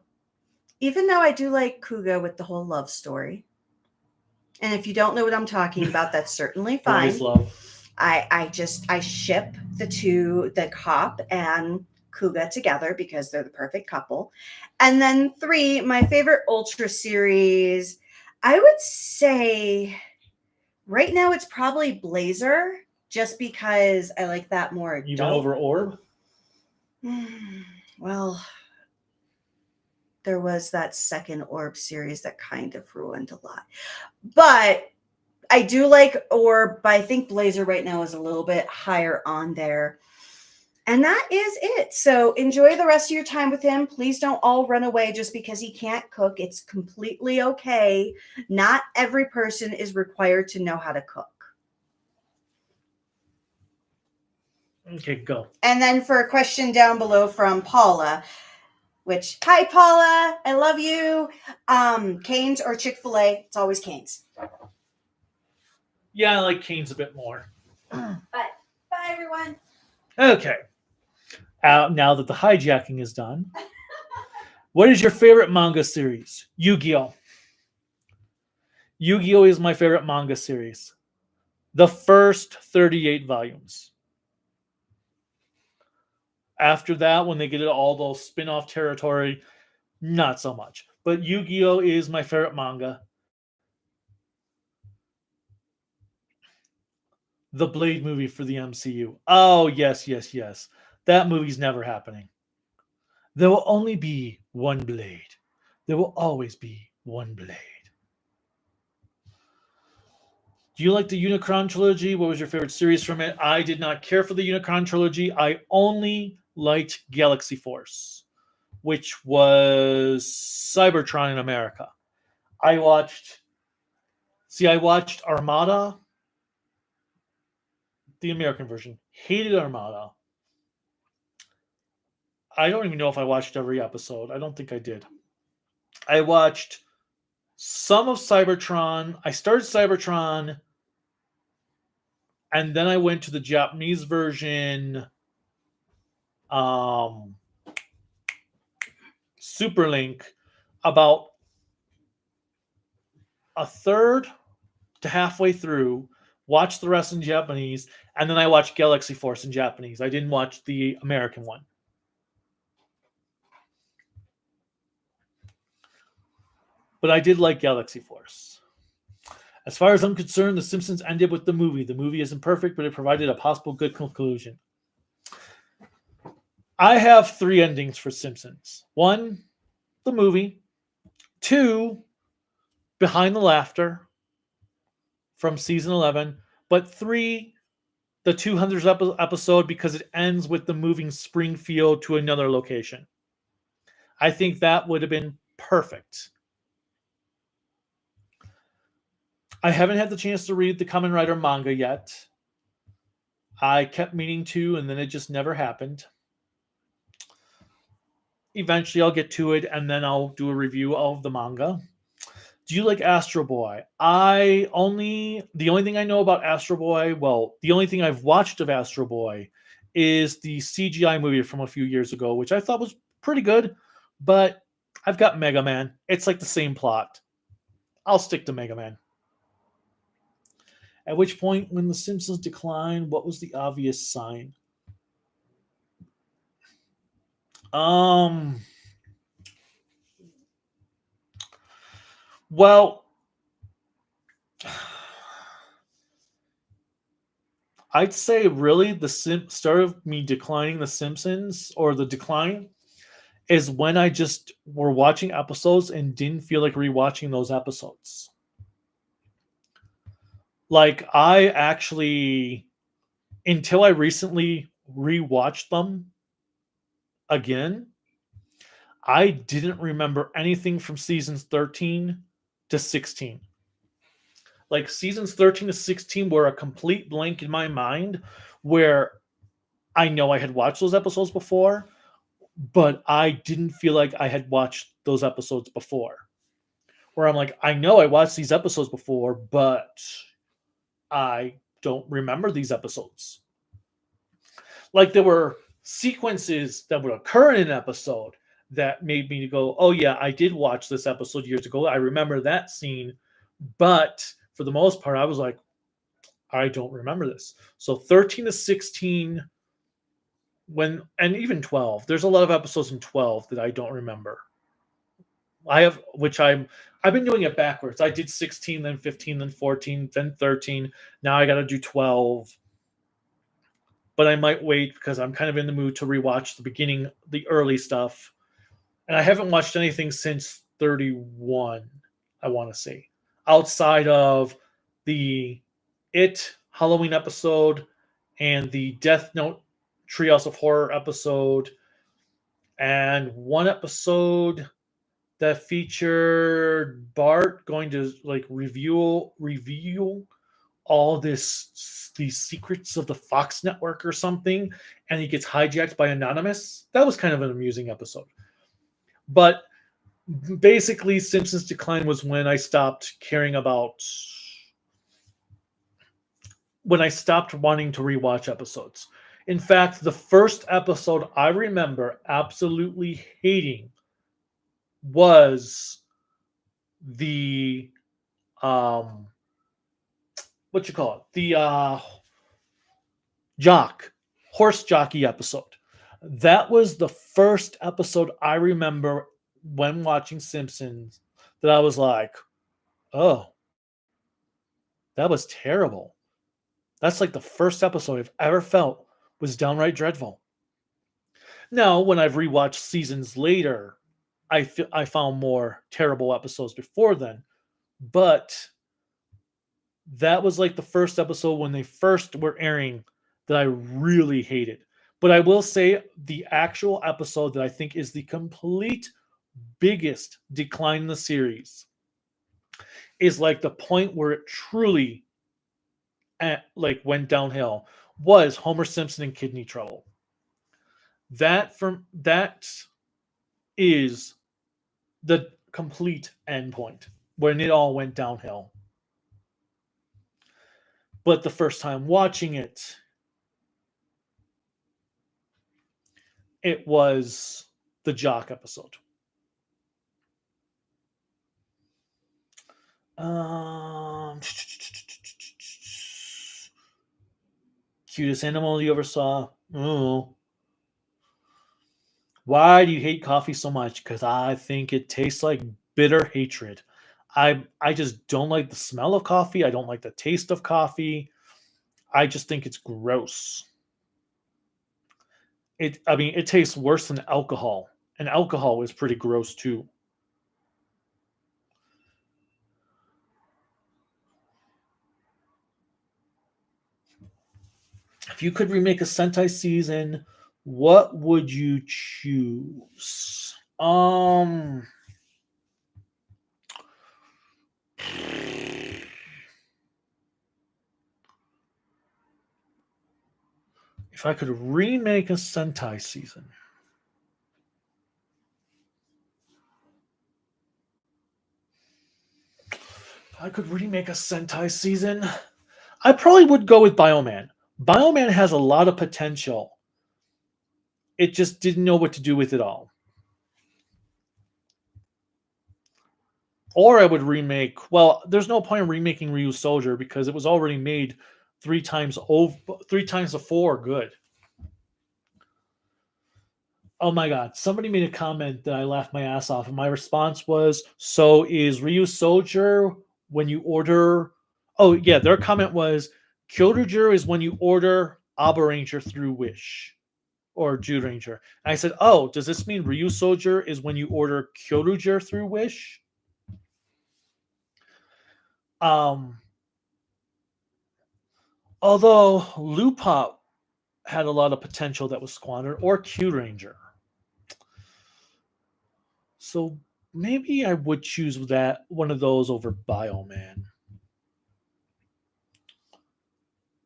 Even though I do like Kuga with the whole love story. And if you don't know what I'm talking about, that's certainly fine. Boys love. I ship the cop and Kuga together because they're the perfect couple. And then 3, my favorite Ultra series, I would say right now it's probably Blazer, just because I like that more adult. Even over Orb? Well, there was that second Orb series that kind of ruined a lot. But I do like Orb, but I think Blazer right now is a little bit higher on there. And that is it. So enjoy the rest of your time with him. Please don't all run away just because he can't cook. It's completely okay. Not every person is required to know how to cook. Okay, go. And then for a question down below from Paula, which, hi, Paula, I love you. Cane's or Chick-fil-A? It's always Cane's. Yeah, I like Cane's a bit more. But bye, everyone. Okay. Now that the hijacking is done, what is your favorite manga series? Yu-Gi-Oh! Yu-Gi-Oh! Is my favorite manga series. The first 38 volumes. After that, when they get into all those spin-off territory, not so much. But Yu-Gi-Oh! Is my favorite manga. The Blade movie for the MCU. Oh, yes. That movie's never happening. There will only be one Blade. There will always be one Blade. Do you like the Unicron trilogy? What was your favorite series from it? I did not care for the Unicron trilogy. I only liked Galaxy Force, which was Cybertron in America. I watched Armada, the American version. Hated Armada. I don't even know if I watched every episode. I don't think I did. I watched some of Cybertron. I started Cybertron, and then I went to the Japanese version, Superlink, about a third to halfway through, watched the rest in Japanese, and then I watched Galaxy Force in Japanese. I didn't watch the American one. But I did like Galaxy Force. As far as I'm concerned, The Simpsons ended with the movie. The movie isn't perfect, but it provided a possible good conclusion. I have three endings for Simpsons. One, the movie. Two, Behind the Laughter from season 11. But three, the 200th episode because it ends with the moving Springfield to another location. I think that would have been perfect. I haven't had the chance to read the Kamen Rider manga yet. I kept meaning to, and then it just never happened. Eventually, I'll get to it, and then I'll do a review of the manga. Do you like Astro Boy? The only thing I know about Astro Boy, well, the only thing I've watched of Astro Boy is the CGI movie from a few years ago, which I thought was pretty good, but I've got Mega Man. It's like the same plot. I'll stick to Mega Man. At which point, when the Simpsons declined, what was the obvious sign? Um well, I'd say really the start of me declining the Simpsons, or the decline, is when I just were watching episodes and didn't feel like rewatching those episodes. Like I actually, until I recently rewatched them again, I didn't remember anything from seasons 13 to 16. Like seasons 13 to 16 were a complete blank in my mind, where I know I had watched those episodes before, but I didn't feel like I had watched those episodes before. Where I'm like, I know I watched these episodes before, but I don't remember these episodes. Like there were sequences that would occur in an episode that made me go, oh yeah, I did watch this episode years ago. I remember that scene, but for the most part, I was like, I don't remember this. So 13 to 16, and even 12, there's a lot of episodes in 12 that I don't remember. I've been doing it backwards. I did 16, then 15, then 14, then 13. Now I got to do 12. But I might wait because I'm kind of in the mood to rewatch the early stuff. And I haven't watched anything since 31, I want to say. Outside of the It Halloween episode and the Death Note Treehouse of Horror episode, and one episode that featured Bart going to like review all these secrets of the Fox network or something, and he gets hijacked by Anonymous. That was kind of an amusing episode. But basically, Simpsons decline was when I stopped caring about, when I stopped wanting to rewatch episodes. In fact, the first episode I remember absolutely hating was the what you call it, the horse jockey episode. That was the first episode I remember when watching Simpsons that I was like, oh, that was terrible. That's like the first episode I've ever felt was downright dreadful. Now, when I've rewatched seasons later, I found more terrible episodes before then, but that was like the first episode when they first were airing that I really hated. But I will say the actual episode that I think is the complete biggest decline in the series is like the point where it truly like went downhill, was Homer Simpson in kidney trouble. That is the complete end point when it all went downhill. But the first time watching it, it was the Jock episode. Cutest animal you ever saw? Oh. Why do you hate coffee so much? Because I think it tastes like bitter hatred. I just don't like the smell of coffee. I don't like the taste of coffee. I just think it's gross. it tastes worse than alcohol, and alcohol is pretty gross too. If you could remake a Sentai season, what would you choose? If I could remake a Sentai season, if I could remake a Sentai season, I probably would go with Bioman. Bioman has a lot of potential. It just didn't know what to do with it all. Or I would remake. Well, there's no point in remaking Ryu Soldier because it was already made 3 times over, 3 times before good. Oh my god! Somebody made a comment that I laughed my ass off, and my response was, "So is Ryu Soldier when you order?" Oh yeah, their comment was, "Kyoruger is when you order Aba Ranger through Wish or Jude Ranger." And I said, "Oh, does this mean Ryu Soldier is when you order Kyoruger through Wish?" Um, although Lupop had a lot of potential that was squandered, or Q Ranger. So maybe I would choose that one of those over Bioman.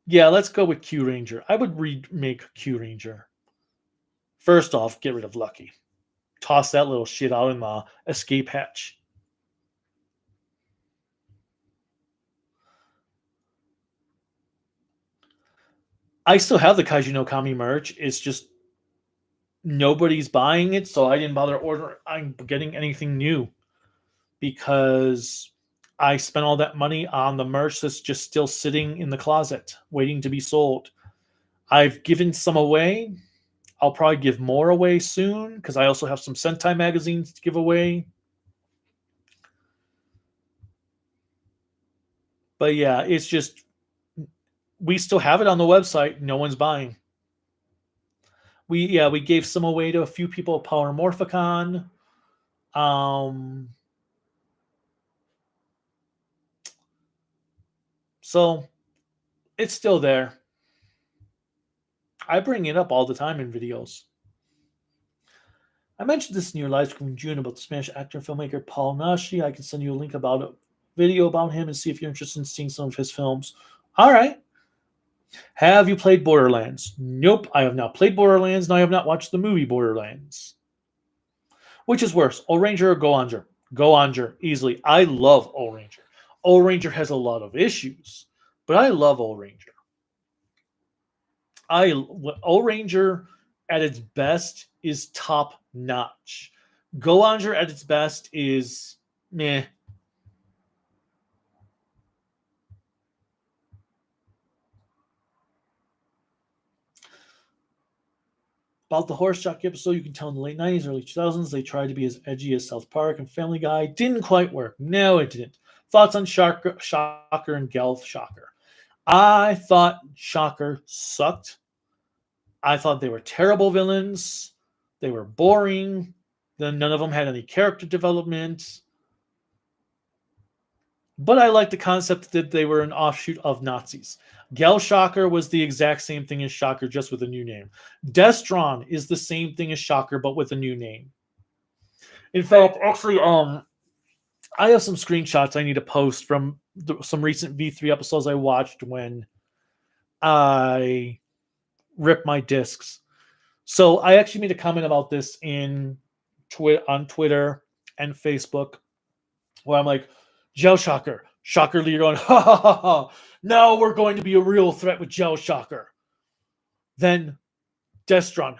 Yeah, let's go with Q Ranger. I would remake Q Ranger. First off, get rid of Lucky. Toss that little shit out in the escape hatch. I still have the Kaiju no Kami merch. It's just nobody's buying it, so I didn't bother ordering. I'm getting anything new because I spent all that money on the merch that's just still sitting in the closet, waiting to be sold. I've given some away. I'll probably give more away soon because I also have some Sentai magazines to give away. But yeah, it's just we still have it on the website. No one's buying. We gave some away to a few people at Power Morphicon. Um, so it's still there. I bring it up all the time in videos. I mentioned this in your live stream in June about the Spanish actor and filmmaker Paul Nashi. I can send you a link about a video about him and see if you're interested in seeing some of his films. All right. Have you played Borderlands? Nope, I have not played Borderlands, and I have not watched the movie Borderlands. Which is worse, Ranger or Go Go easily. I love Ranger. Ranger has a lot of issues, but I love Ranger. Ranger at its best is top notch. Go at its best is meh. About the horse jockey episode, you can tell in the late 90s, early 2000s, they tried to be as edgy as South Park and Family Guy. Didn't quite work. No, it didn't. Thoughts on Shocker and Gelf Shocker? I thought Shocker sucked. I thought they were terrible villains. They were boring. Then none of them had any character development. But I like the concept that they were an offshoot of Nazis. Gel Shocker was the exact same thing as Shocker, just with a new name. Destron is the same thing as Shocker, but with a new name. In fact, actually, I have some screenshots I need to post from some recent V3 episodes I watched when I ripped my discs. So I actually made a comment about this on Twitter and Facebook, where I'm like, Gel Shocker, Shocker leader going, ha ha ha ha. Now we're going to be a real threat with Gel Shocker. Then Destron,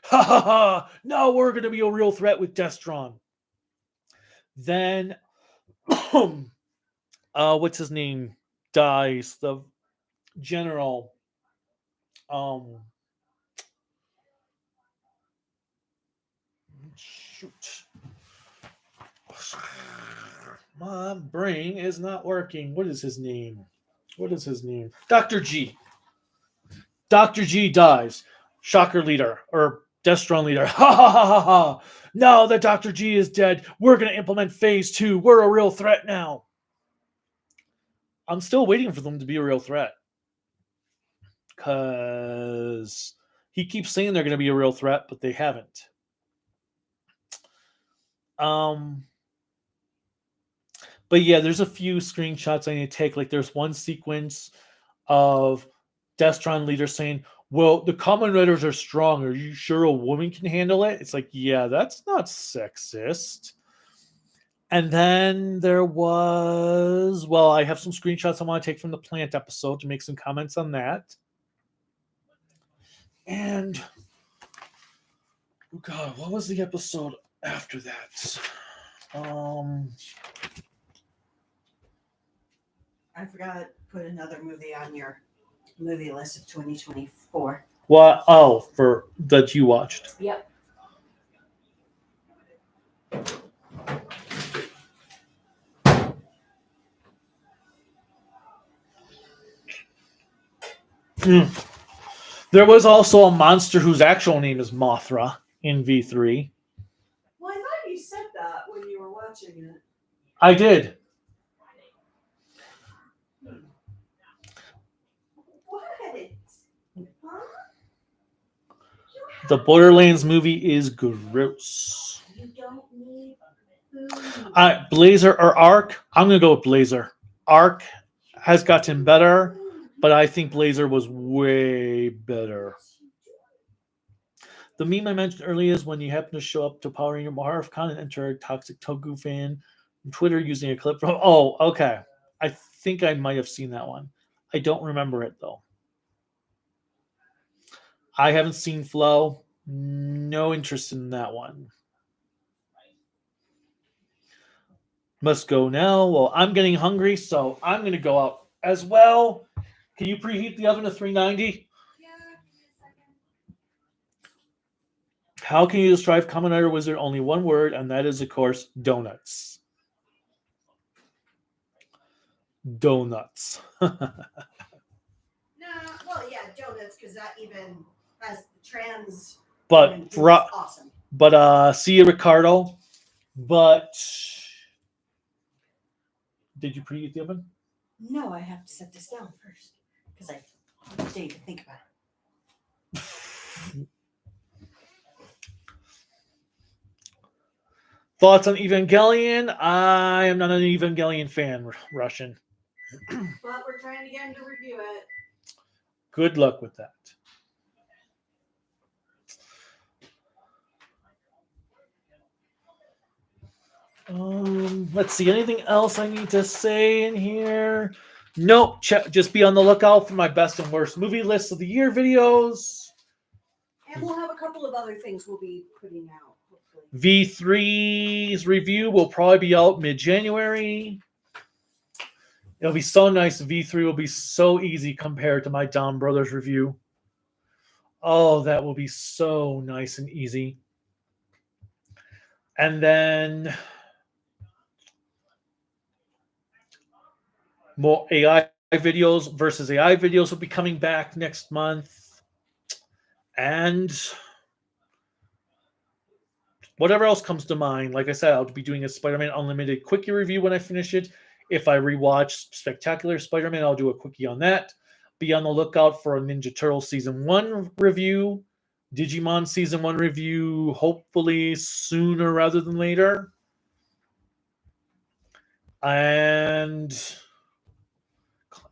ha ha ha. Now we're going to be a real threat with Destron. Then, what's his name? Dies. The general. Shoot. My brain is not working. What is his name? Dr. G. Dr. G dies. Shocker leader or Destron leader. Ha ha ha ha ha. Now that Dr. G is dead, we're going to implement phase 2. We're a real threat now. I'm still waiting for them to be a real threat. Because he keeps saying they're going to be a real threat, but they haven't. But yeah, there's a few screenshots I need to take. Like there's one sequence of Destron leader saying, well, the Kamen Riders are strong. Are you sure a woman can handle it? It's like, yeah, that's not sexist. And then there was, well, I have some screenshots I want to take from the plant episode to make some comments on that. And, oh God, what was the episode after that? I forgot to put another movie on your movie list of 2024. What? Oh, for that you watched. Yep. There was also a monster whose actual name is Mothra in V3. Well, I thought you said that when you were watching it. I did. What? Huh? The Borderlands movie is gross. You don't need food. Blazer or Arc? I'm going to go with Blazer. Arc has gotten better, but I think Blazer was way better. The meme I mentioned earlier is when you happen to show up to Power Ranger Maharov-Con and enter a toxic Toku fan on Twitter using a clip from... Oh, okay. I think I might have seen that one. I don't remember it, though. I haven't seen Flow. No interest in that one. Must go now. Well, I'm getting hungry, so I'm going to go out as well. Can you preheat the oven to 390? Yeah, give me a second. How can you describe Kamen Rider Wizard? Only one word, and that is, of course, donuts. Donuts. No, well, yeah, donuts, because that even has trans. But awesome. But see you, Ricardo. But did you preheat the oven? No, I have to set this down first because I need to think about it. Thoughts on Evangelion? I am not an Evangelion fan, Russian. But we're trying to get him to review it. Good luck with that. Let's see. Anything else I need to say in here? Nope. Just be on the lookout for my best and worst movie list of the year videos. And we'll have a couple of other things we'll be putting out, hopefully. V3's review will probably be out mid-January. It'll be so nice. V3 will be so easy compared to my Don Brothers review. Oh, that will be so nice and easy. And then more AI videos versus AI videos will be coming back next month. And whatever else comes to mind. Like I said, I'll be doing a Spider-Man Unlimited quickie review when I finish it. If I rewatch Spectacular Spider-Man, I'll do a quickie on that. Be on the lookout for a Ninja Turtle Season 1 review. Digimon Season 1 review, hopefully sooner rather than later. And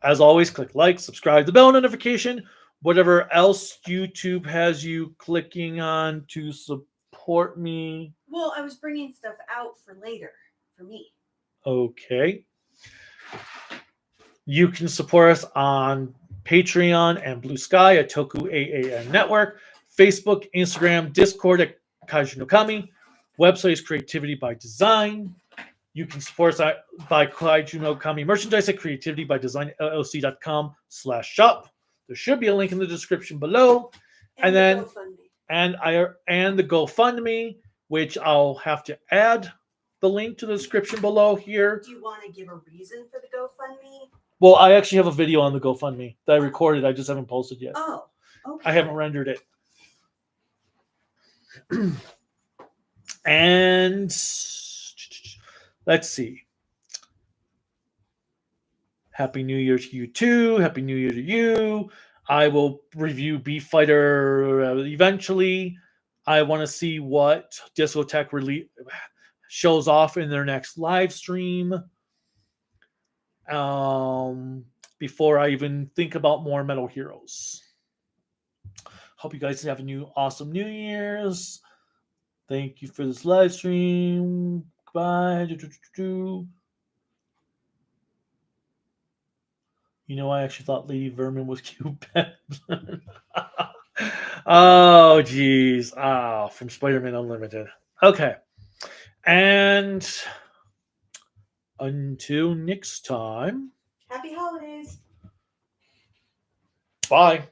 as always, click like, subscribe, the bell notification, whatever else YouTube has you clicking on to support me. Well, I was bringing stuff out for later, for me. Okay. You can support us on Patreon and Bluesky at tokuaannetwork. Network, Facebook, Instagram, Discord at Kaiju no Kami. Website is Creativity by Design. You can support us by Kaiju no Kami merchandise at creativitybydesignllc.com/shop. There should be a link in the description below. And then the GoFundMe, which I'll have to add the link to the description below here. Do you want to give a reason for the GoFundMe? Well, I actually have a video on the GoFundMe that I recorded. I just haven't posted yet. Oh, okay. I haven't rendered it. And let's see. Happy New Year to you too. Happy New Year to you. I will review Beef Fighter eventually. I want to see what Discotech shows off in their next live stream. Before I even think about more Metal Heroes. Hope you guys have a awesome New Year's. Thank you for this live stream. Bye. You know, I actually thought Lady Vermin was cute. Oh, geez. Ah, from Spider-Man Unlimited. Okay. And until next time. Happy holidays. Bye.